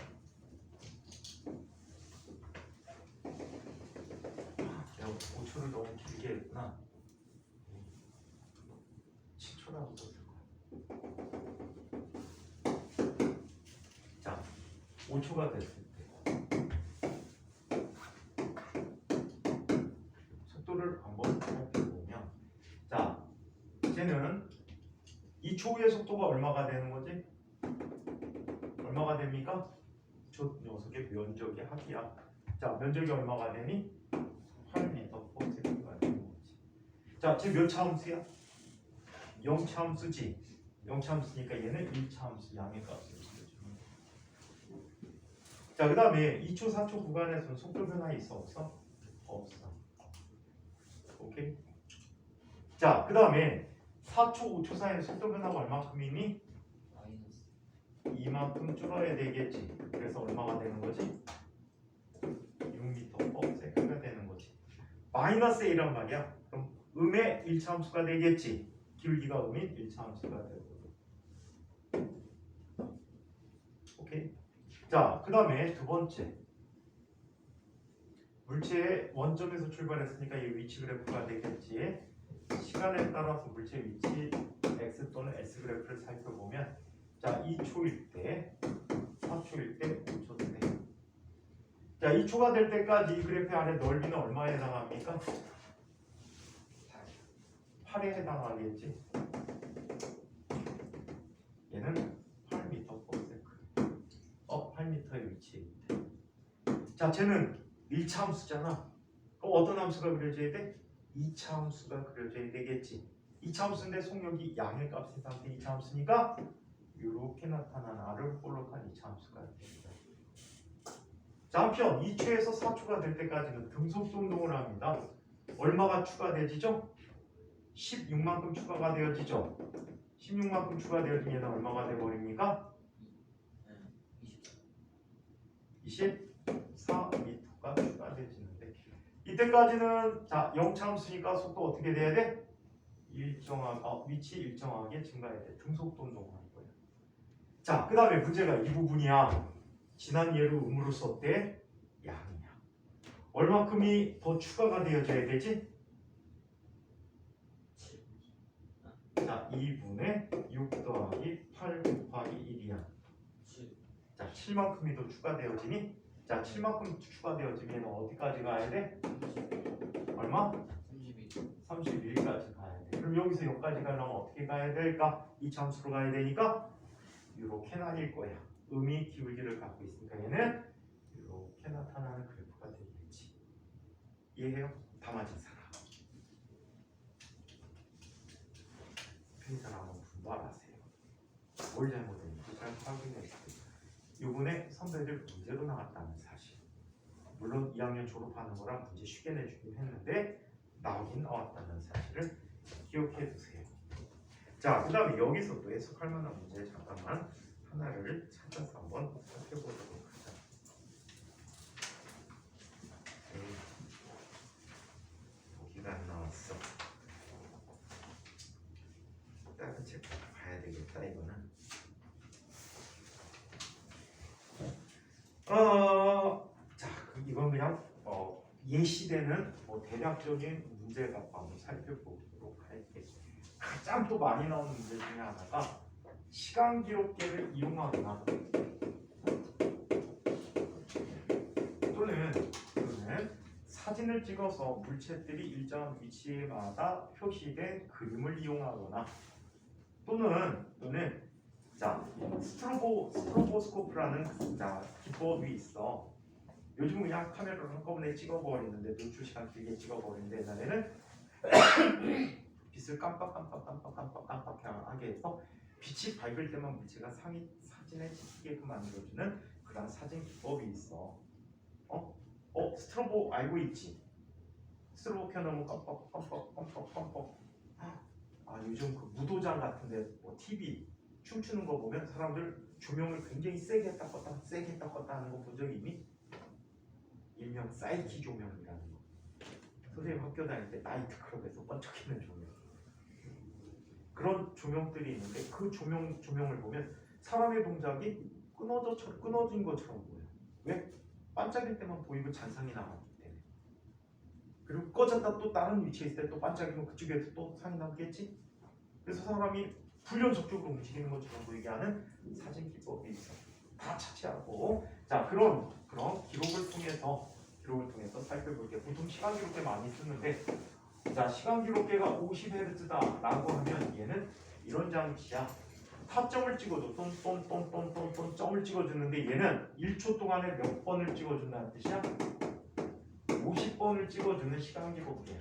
S1: 내가 5초를 너무 길게 했구나. 7초라고 썼을 거야. 자, 5초가 됐을 때 속도를 한번 살펴보면, 자, 쟤는 2초 후의 속도가 얼마가 되는 거지? 얼마가 됩니까? 저 녀석의 면적의 합이야. 자, 면적이 얼마가 되니? 8m/s가 되는 거지. 자, 쟤 몇 차 함수야? 0차 함수지. 0차 함수니까 얘는 1차 함수 양의 값을 주는 거야. 자, 그 다음에 2초, 4초 구간에서는 속도 변화 있어 없어? 없어. 오케이? 자, 그 다음에 4초, 5초 사이에 속도 변화가 얼마큼이니?
S2: 마이너스
S1: 이만큼 줄어야 되겠지. 그래서 얼마가 되는 거지? 6m/s가 되는 거지. 마이너스 A란 말이야. 그럼 음의 1차 함수가 되겠지. 기울기가 음인 1차 함수가 되고. 오케이? 자, 그 다음에 두 번째. 물체의 원점에서 출발했으니까 이 위치 그래프가 되겠지. 시간에 따라서 물체 위치 x 또는 s 그래프를 살펴보면, 자, 2초일 때, 4초일 때, 5초 때. 자, 2초가 될 때까지 이 그래프 안에 넓이는 얼마에 해당합니까? 8에 해당하겠지. 얘는 8m/s. 8m의 위치에 있대. 자, 쟤는 1차 함수잖아. 그럼 어떤 함수가 그려져야 돼? 2차 함수가 그려져야 되겠지. 2차 함수인데 속력이 양의 값의 상태 2차 함수니까 이렇게 나타난 R을 볼록한 2차 함수가 됩니다. 자, 한편 2초에서 4초가 될 때까지는 등속도 운동을 합니다. 얼마가 추가되지죠? 16만큼 추가가 되어지죠. 16만큼 추가되어지면 얘는 얼마가 돼버립니까? 24m가 추가되지는데, 이때까지는 자 0차 함수니까 속도 어떻게 돼야 돼? 위치 일정하게 증가해야 돼. 등속도 운동을 하는 거야. 자, 그 다음에 문제가 이 부분이야. 지난 예로 음으로 썼대 양이야. 얼마큼이 더 추가가 되어져야 되지? 자, 2분의 6 더하기 8 곱하기 1이야. 자, 7만큼이 더 추가되어지니? 자, 7만큼 추가되어지면 어디까지 가야 돼? 얼마? 31까지 가야 돼. 그럼 여기서 여기까지 가려면 어떻게 가야 될까? 이 함수로 가야 되니까 이렇게 나뉠 거야. 음이 기울기를 갖고 있으니까 얘는 이렇게 나타나는 그래프가 되겠지. 이해해요? 다 맞은 사람. 틀린 사람은 분발하세요. 뭘 잘못했는지 잘 확인해주세요. 이번에 선배들 문제로 나왔다는 사실. 물론 2학년 졸업하는 거라 문제 쉽게 내주긴 했는데 나오긴 나왔다는 사실을 기억해 두세요. 자, 그 다음에 여기서 또 해석할 만한 문제 잠깐만 하나를 찾아서 한번 살펴보도록 하자. 여기가 안 나왔어. 다른 책 봐야 되겠다 이거는. 자, 이건 그냥 예시되는 대략적인 문제 갖고 한번 살펴보도록 할게요. 가장 또 많이 나오는 문제 중에 하나가 시간 기록계를 이용하거나 또는 사진을 찍어서 물체들이 일정한 위치마다 표시된 그림을 이용하거나 또는 자, 스트로보스코프라는 기법이 있어. 요즘은 그냥 카메라로 한꺼번에 찍어버리는데 노출 시간 길게 찍어버리는데 옛날에는 빛을 깜빡하게 해서 빛이 밝을 때만 물체가 사진에 찍히게끔 만들어주는 그런 사진 기법이 있어. 스트로보 알고 있지? 스로우 켜놓으면 껌뻑. 아 요즘 그 무도장 같은데 뭐 TV 춤추는 거 보면 사람들 조명을 굉장히 세게 했다 껐다 하는 거 본 적이 있니? 일명 사이키 조명이라는 거. 선생님 학교 다닐 때 나이트클럽에서 번쩍이는 조명. 그런 조명들이 있는데 그 조명을 보면 사람의 동작이 끊어진 것처럼 보여요. 왜? 반짝일 때만 보이고 잔상이 남았기 때문에. 그리고 꺼졌다 또 다른 위치에 있을 때 또 반짝이면 그쪽에서 또 상이 남겠지? 그래서 사람이 불연속적으로 움직이는 것처럼 보이게 하는 사진 기법이 있어. 다 차치하고 자 그런 기록을 통해서 살펴볼게요. 보통 시간 기록계 많이 쓰는데 자 시간 기록계가 50Hz다라고 하면 얘는 이런 장치야. 타점을 찍어줘. 똔똔똔똔똔똔 점을 찍어주는데 얘는 1초 동안에 몇 번을 찍어준다는 뜻이야? 50번을 찍어주는 시간 기록계야.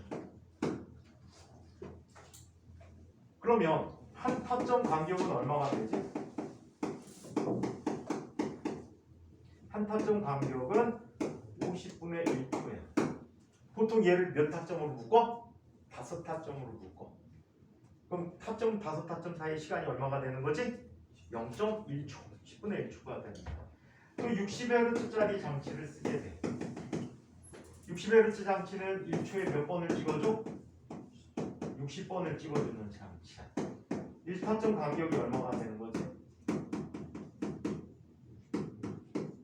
S1: 그러면 한 타점 간격은 얼마가 되지? 한 타점 간격은 50분의 1초야. 보통 얘를 몇 타점으로 묶어? 5타점으로 묶어. 그럼 타점 5타점 사이 시간이 얼마가 되는 거지? 0.1초, 10분의 1초가 되는 거야. 그럼 60Hz짜리 장치를 쓰게 돼. 60Hz 장치는 1초에 몇 번을 찍어줘? 60번을 찍어주는 장치야. 1타점 간격이 얼마가 되는 거지?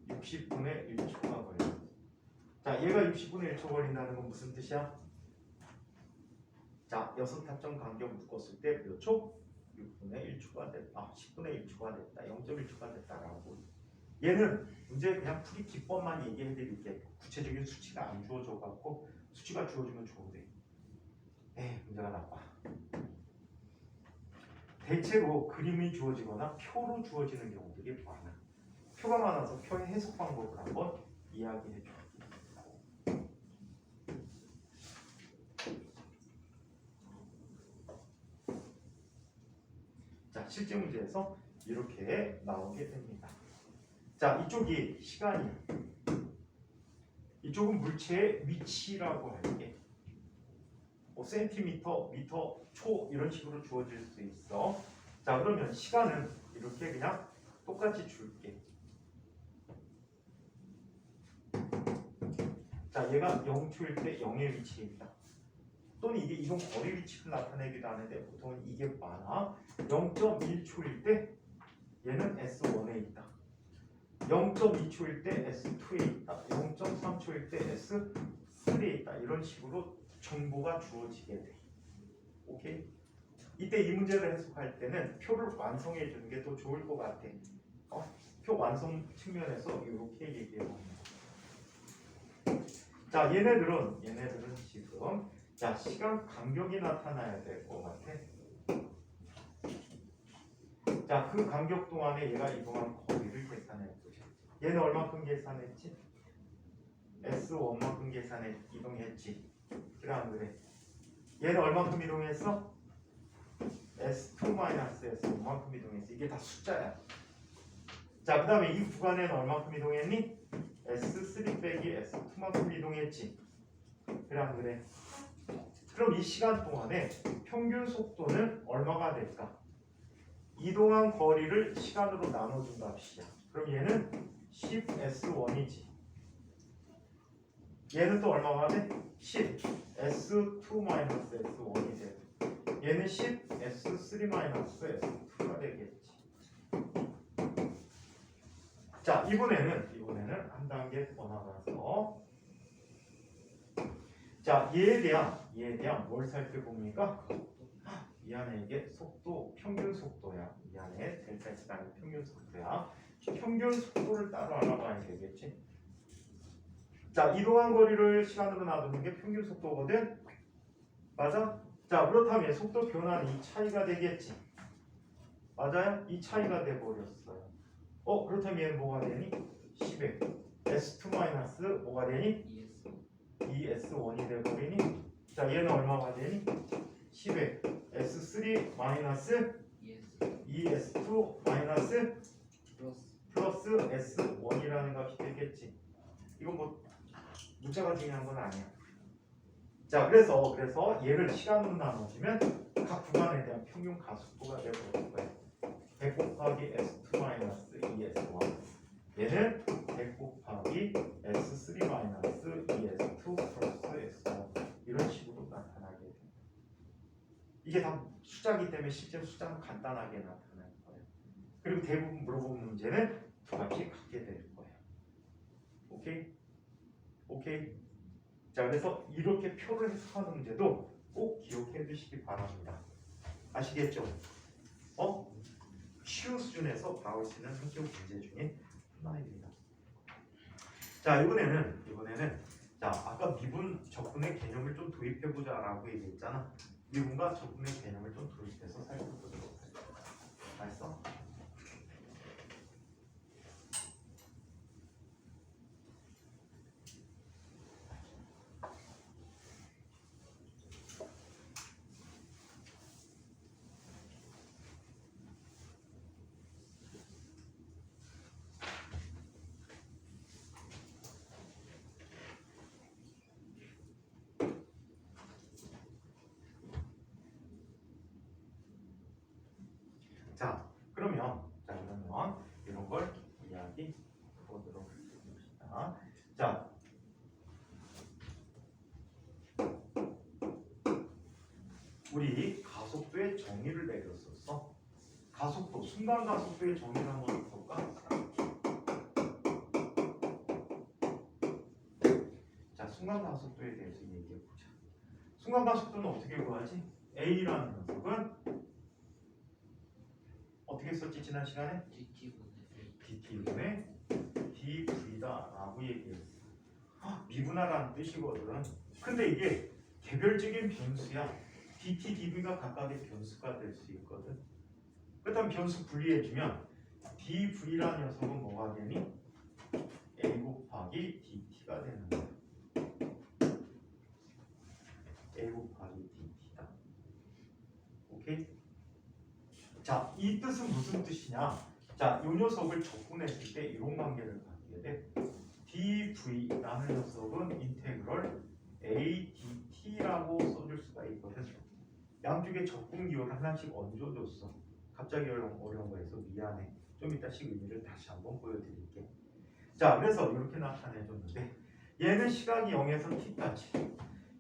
S1: 60분의 1초가 걸려. 자, 얘가 60분의 1초 걸린다는 건 무슨 뜻이야? 자, 6타점 간격 묶었을 때 몇 초? 6분의 1초가 됐다. 10분의 1초가 됐다. 0.1초가 됐다라고. 얘는 문제 그냥 풀이 기법만 얘기해 드릴게. 구체적인 수치가 안 주어져 갖고 수치가 주어지면 좋은데. 문제가 나빠. 대체로 그림이 주어지거나 표로 주어지는 경우들이 많아. 표가 많아서 표의 해석 방법을 한번 이야기해 줘. 자, 실제 문제에서 이렇게 나오게 됩니다. 자, 이쪽이 시간이야. 이쪽은 물체의 위치라고 할게. 뭐 센티미터, 미터, 초 이런 식으로 주어질 수 있어. 자, 그러면 시간은 이렇게 그냥 똑같이 줄게. 자, 얘가 0초일 때 0의 위치에 있다. 또는 이게 이동 거리 위치를 나타내기도 하는데 보통은 이게 많아. 0.1초일 때 얘는 S1에 있다. 0.2초일 때 S2에 있다. 0.3초일 때 S3에 있다. 이런 식으로 정보가 주어지게 돼. 오케이? 이때 이 문제를 해석할 때는 표를 완성해 주는 게 더 좋을 것 같아. 표 완성 측면에서 이렇게 얘기해 봅니다. 자, 얘네들은 지금 자, 시간 간격이 나타나야 될 것 같아. 자, 그 간격 동안에 얘가 이동한 거리를 계산해 보자. 얘는 얼마큼 계산했지? S1만큼 이동했지. 그래 안 그래? 얘는 얼마큼 이동했어? S2-S1만큼 이동했어. 이게 다 숫자야. 자, 그 다음에 이 구간에는 얼마큼 이동했니? S3 빼기 S2만큼 이동했지. 그래 안 그래? 그럼 이 시간 동안에 평균 속도는 얼마가 될까? 이동한 거리를 시간으로 나눠준 값이야. 그럼 얘는 10S1이지. 얘는 또 얼마가 돼? 10S2-S1이 돼. 얘는 10S3-S2가 되겠지. 자, 이번에는 한 단계 더 나가서 자, 얘에 대한 뭘 살펴봅니까? 이 안에 이게 속도, 평균 속도야. 이 안에 델타 X라는 평균 속도야. 평균 속도를 따로 알아봐야 되겠지. 자, 이동한 거리를 시간으로 나누는 게 평균 속도거든. 맞아? 자, 그렇다면 속도 변화는 이 차이가 되겠지. 맞아요? 이 차이가 돼버렸어요. 그렇다면 얘는 뭐가 되니? 10에 S2- 뭐가 되니? ES1이 돼버리니? 자, 얘는 얼마가 되니? 10에 S3- ES2- 플러스 S1이라는 값이 되겠지. 이건 뭐 문자가 중요한 건 아니야. 자, 그래서 얘를 시간으로 나눠주면 각 구간에 대한 평균 가속도가 되어버릴 거예요. 100 곱하기 S2-2S1. 얘는 100 곱하기 S3-2S2 플러스 S1. 이런 식으로 나타나게 돼요. 이게 다 숫자기 때문에 실제로 숫자는 간단하게 나타날 거예요. 그리고 대부분 물어본 문제는 두 값이 같게 될 거예요. 오케이? 오케이? 자, 그래서 이렇게 표를 해석하는 문제도 꼭 기억해 두시기 바랍니다. 아시겠죠? 쉬운 수준에서 나올 수 있는 성격 문제 중에 하나입니다. 자, 이번에는 자, 아까 미분 적분의 개념을 좀 도입해 보자라고 얘기했잖아. 미분과 적분의 개념을 좀 도입해서 살펴보도록 할게요. 알았어? 그러면 이런 걸 이야기 보도록 하겠습니다. 자, 우리 가속도의 정의를 내렸었어. 가속도, 순간 가속도의 정의를 한번 볼까? 자, 순간 가속도에 대해서 얘기해 보자. 순간 가속도는 어떻게 구하지? A라는 녀석은 어떻게 썼지 지난 시간에? DT분의 dV다라고 얘기했어. 미분하라는 뜻이거든. 근데 이게 개별적인 변수야. dt, dv가 각각의 변수가 될 수 있거든. 그렇다면 변수 분리해주면 dv라는 녀석은 뭐가 되니? a 곱하기 dt가 되는 거야. a 곱하기 dt다. 오케이? 자, 이 뜻은 무슨 뜻이냐? 자, 이 녀석을 적분했을 때 이런 관계를 갖게 돼. dv라는 녀석은 인테그럴 a dt라고 써줄 수가 있거든. 양쪽에 적분 기호를 하나씩 얹어줬어. 갑자기 어려운 거에서 미안해. 좀 이따 의미를 다시 한번 보여드릴게. 자, 그래서 이렇게 나타내줬는데 얘는 시각이 0에서 t까지,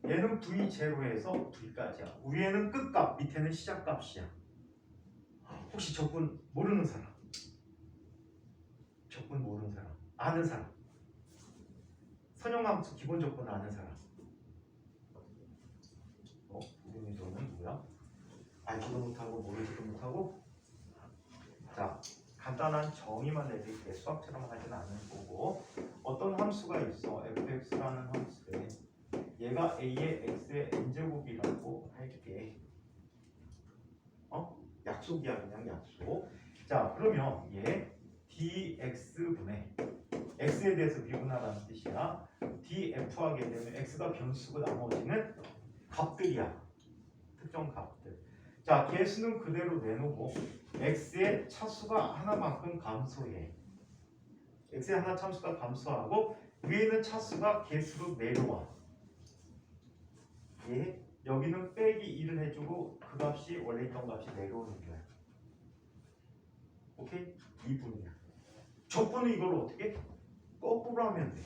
S1: 얘는 v0에서 v까지야. 위에는 끝값, 밑에는 시작값이야. 혹시 적분 모르는 사람? 적분 모르는 사람? 아는 사람? 선형함수 기본 적분 아는 사람? 우리는 뭐야? 알지도 못하고 모르지도 못하고? 자, 간단한 정의만 내드릴게. 수학처럼 하진 않을 거고, 어떤 함수가 있어. fx라는 함수에 얘가 a의 x의 n제곱이라고 할게. 약속이야, 그냥 약속. 자, 그러면 얘 dx분의 x에 대해서 미분하라는 뜻이야. df 하게 되면 x가 변수고 나머지는 값들이야. 특정 값들. 자, 개수는 그대로 내놓고 x의 차수가 하나만큼 감소해. x의 하나 참수가 감소하고 위에 있는 차수가 개수로 내려와. 예? 여기는 빼기 1을 해주고 그 값이 원래 있던 값이 내려오는 거야. 오케이? 2분이야. 적분은 이걸 어떻게? 거꾸로 하면 돼.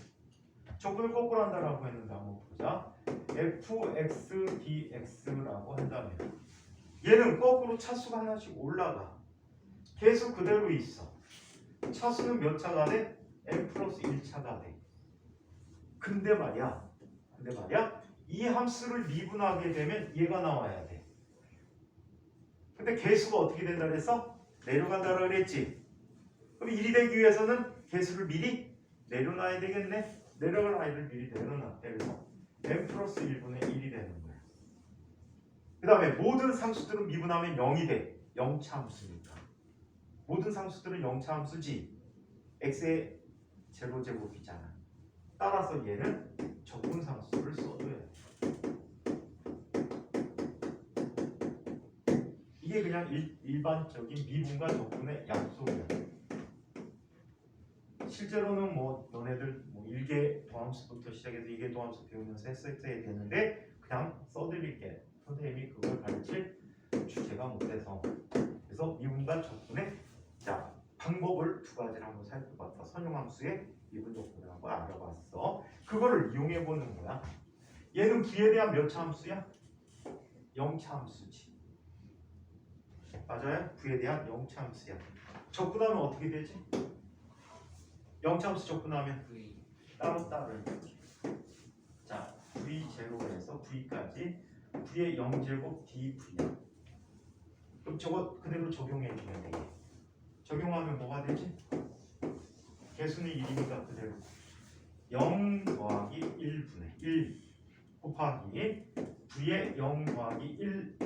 S1: 적분을 거꾸로 한다라고 했는데 한번 보자. fx dx라고 한다면 얘는 거꾸로 차수가 하나씩 올라가. 계속 그대로 있어. 차수는 몇 차가 돼? n 플러스 1차가 돼. 근데 말이야 이 함수를 미분하게 되면 얘가 나와야 돼. 근데 개수가 어떻게 된다 그랬어? 내려간다고 그랬지. 그럼 1이 되기 위해서는 개수를 미리 내려놔야 되겠네. 내려갈 아이를 미리 내려놔. 그래서 n 플러스 1분의 1이 되는 거야. 그 다음에 모든 상수들은 미분하면 0이 돼. 0차 함수니까. 모든 상수들은 0차 함수지. x의 제로제곱이잖아. 따라서 얘는 적분 상수를 써줘야 돼. 이게 그냥 일반적인 미분과 적분의 약속이야. 실제로는 뭐 너네들 1개 도함수부터 시작해서 2개 도함수 배우면서 했어야 되는데 그냥 써드릴게. 선생님이 그걸 가르칠 주제가 못 돼서. 그래서 미분과 적분의 자 방법을 두 가지를 한번 살펴봤다. 선용함수의 미분 적분을 한번 알아봤어. 그거를 이용해 보는 거야. 얘는 V에 대한 몇 차 함수야? 0차 함수지. 맞아요? V에 대한 0차 함수야. 적분하면 어떻게 되지? 0차 함수 적분하면
S2: V
S1: 따로따로 이렇게. 자, V0에서 V까지 V의 0제곱 dV야. 그럼 저거 그대로 적용해 주면 돼. 적용하면 뭐가 되지? 개수는 1이니까 그대로 0 더하기 1분의 1 곱하기 V의 0 더하기 1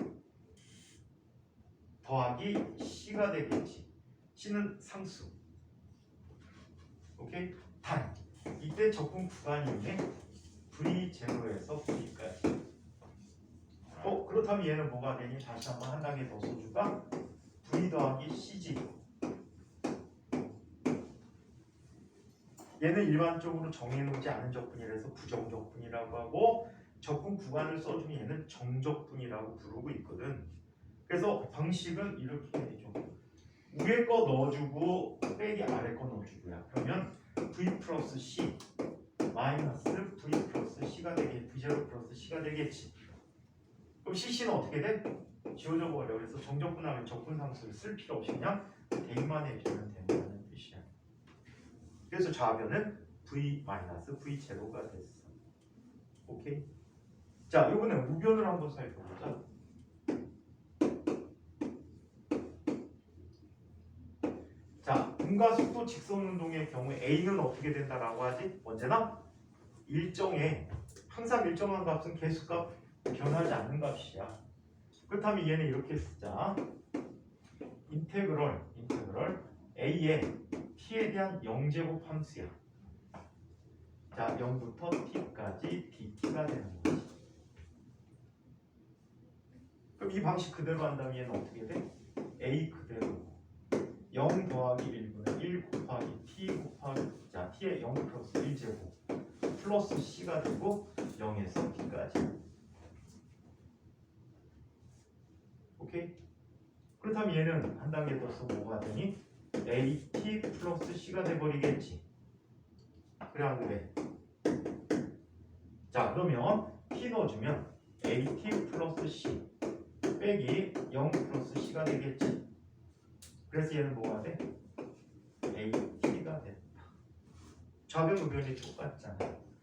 S1: 더하기 C가 되겠지. C는 상수. 오케이? 단 이때 적분 구간인데 V0에서 V까지. 그렇다면 얘는 뭐가 되니? 다시 한번 한 단계 더 써줄까? V 더하기 CG. 얘는 일반적으로 정해놓지 않은 적분이라서 부정적분이라고 하고 적분 구간을 써주면 얘는 정적분이라고 부르고 있거든. 그래서 방식은 이렇게 해줘. 위에 거 넣어주고 빼기 아래 거 넣어주고요. 그러면 V 플러스 C 마이너스 V 플러스 C가 되겠지. V0 플러스 C가 되겠지. 그럼 CC는 어떻게 돼? 지워져 버려. 그래서 정적분하면 적분상수를 쓸 필요 없이 그냥 대입만 해주면 된다는 뜻이야. 그래서 좌변은 V-V0가 됐어. 오케이? 자, 이번에 우변을 한번 살펴보자. 자, 분과 속도 직선 운동의 경우 A는 어떻게 된다라고 하지? 언제나 항상 일정한 값은 개수값 변하지 않는 값이야. 그렇다면 얘는 이렇게 쓰자. 인테그럴 A의 t에 대한 0제곱 함수야. 자, 0부터 t까지 dt가 되는 거지. 그럼 이 방식 그대로 한다면 얘는 어떻게 돼? A 그대로 0 더하기 1분의 1 곱하기 t 곱하기 자 t의 0 플러스 1제곱 플러스 c가 되고 0에서 t까지. 오케이? 그렇다면 얘는 한 단계 더 써서 뭐가 되니? AT 플러스 C가 돼버리겠지. 그래 안 그래? 자 그러면 T 넣어주면 AT 플러스 C 빼기 0 플러스 C가 되겠지. 그래서 얘는 뭐가 돼? AT가 됐다. 좌변 우변이 똑같잖아.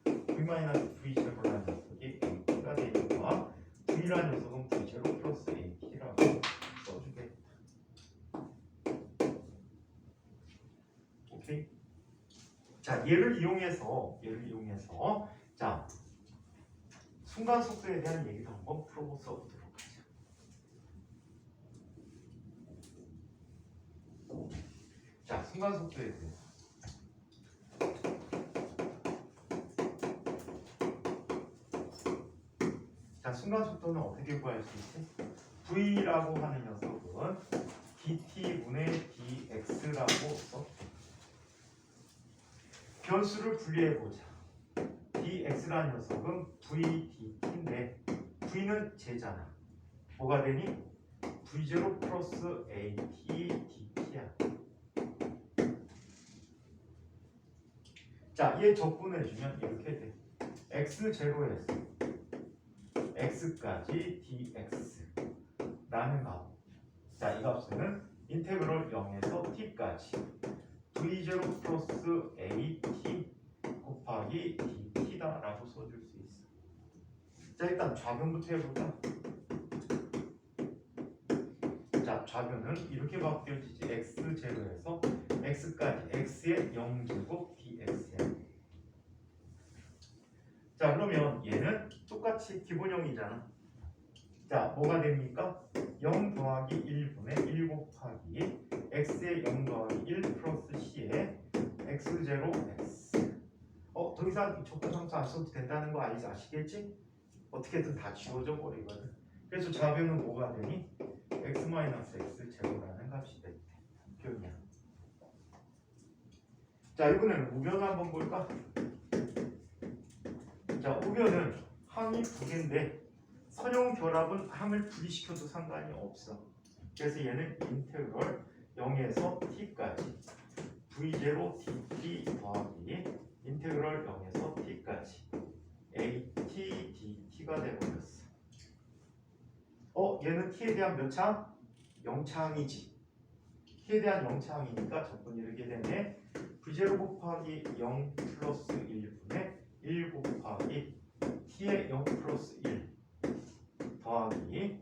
S1: V-V0라는 녀석이 AT가 되니까 V라는 녀석은 V0 플러스 AT라고 써주겠다. 오케이? 자, 얘를 이용해서 자 순간 속도에 대한 얘기도 한번 풀어보도록 하자. 자, 순간 속도에 대해서. 자, 순간 속도는 어떻게 구할 수 있지? V라고 하는 녀석은 dt분의 dx라고 써. 변수를 분리해보자. dx라는 녀석은 v dt인데 v는 제잖아. 뭐가 되니? v0 플러스 at dt야. 자, 얘 적분해주면 이렇게 돼. x0에서 x까지 dx 라는 값. 자, 이 값은 인테그럴 0에서 t까지 v0 플러스 at 곱하기 dt다 라고 써줄 수 있어. 자, 일단 좌변부터 해보자. 자, 좌변은 이렇게 바뀌어지지. x0에서 x까지 x의 0제곱 dx야. 자, 그러면 얘는 똑같이 기본형이잖아. 자, 뭐가 됩니까? 0 더하기 1분의 1 곱하기 x의 0 더하기 1 플러스 c의 x0 x. 더 이상 적분함수 안 써도 된다는 거 아시겠지? 어떻게든 다 지워져 버리거든. 그래서 좌변은 뭐가 되니? x-x0라는 값이 됐대. 표현이야. 자, 이번에는 우변을 한번 볼까? 자, 우변은 항이 두 개인데 선형 결합은 함을 분리시켜도 상관이 없어. 그래서 얘는 인테그럴 0에서 t까지 v0 dt 더하기 인테그럴 0에서 t까지 at dt가 되어버렸어. 얘는 t에 대한 몇 창? 0창이지. t에 대한 0창이니까 적분 이렇게 되네. v0 곱하기 0 플러스 1분의 1 곱하기 t의 0 플러스 1 더하기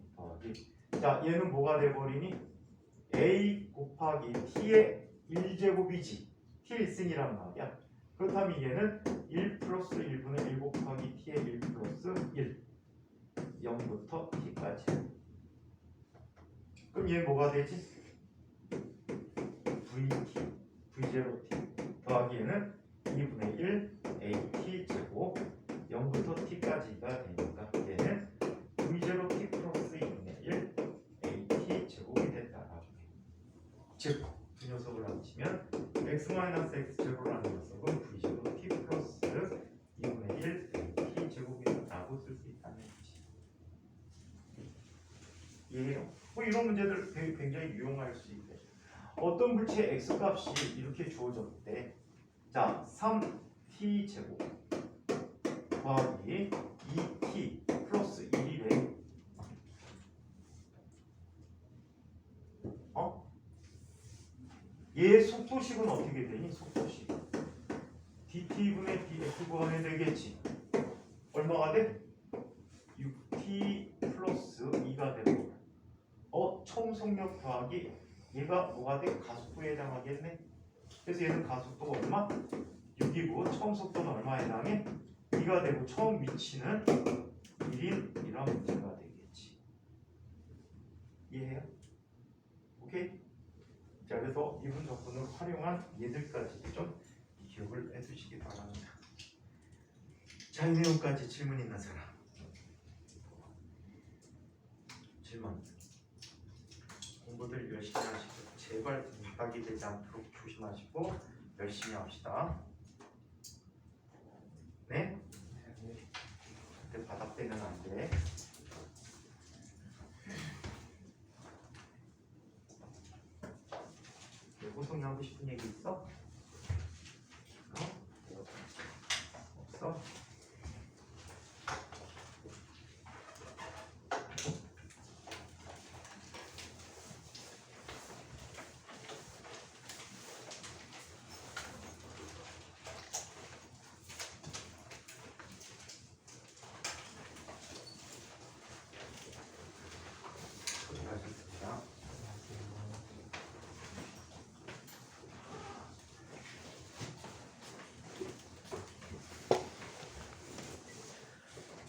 S1: 자 얘는 뭐가 돼버리니? a 곱하기 t의 1제곱이지. t 1승이란 말이야. 그렇다면 얘는 1 플러스 1분의 1 곱하기 t의 1 플러스 1 0부터 t까지. 그럼 얘 뭐가 되지? vt v0t 더하기 얘는 2분의 1 at 제곱 0부터 t까지가 되니까 얘는 v0t 플러스 2분의 1 at 제곱이 된다라고 해. 즉, 두 녀석을 합치면 x-x 제곱라는 녀석은 v0t 플러스 2분의 1 at 제곱이라고 쓸 수 있다는 얘기지. 이해해요? 이런 문제들 굉장히 유용할 수 있대. 어떤 물체의 x값이 이렇게 주어졌대. 자, 3t 제곱 더하기 2t 플러스 1이래. 얘 속도식은 어떻게 되니? 속도식 dt분의 dx 구하면 되겠지. 얼마가 돼? 6t 플러스 2가 되고 청속력 더하기 얘가 뭐가 돼? 가속도에 해당하겠네. 그래서 얘는 가속도가 얼마? 6이고 처음 속도는 얼마에 해당해? 2가 되고 처음 위치는 1이란 문제가 되겠지. 이해해요? 오케이? 자, 그래서 이분 적분을 활용한 얘들까지 좀 기억을 해두시기 바랍니다. 자, 이 내용까지 질문 있는 사람? 질문. 공부들 열심히 하시고 제발 등박이 되지 않도록 조심하시고 열심히 합시다. 네? 그때 바닥대면 안 돼. 호성이 하고 싶은 얘기 있어?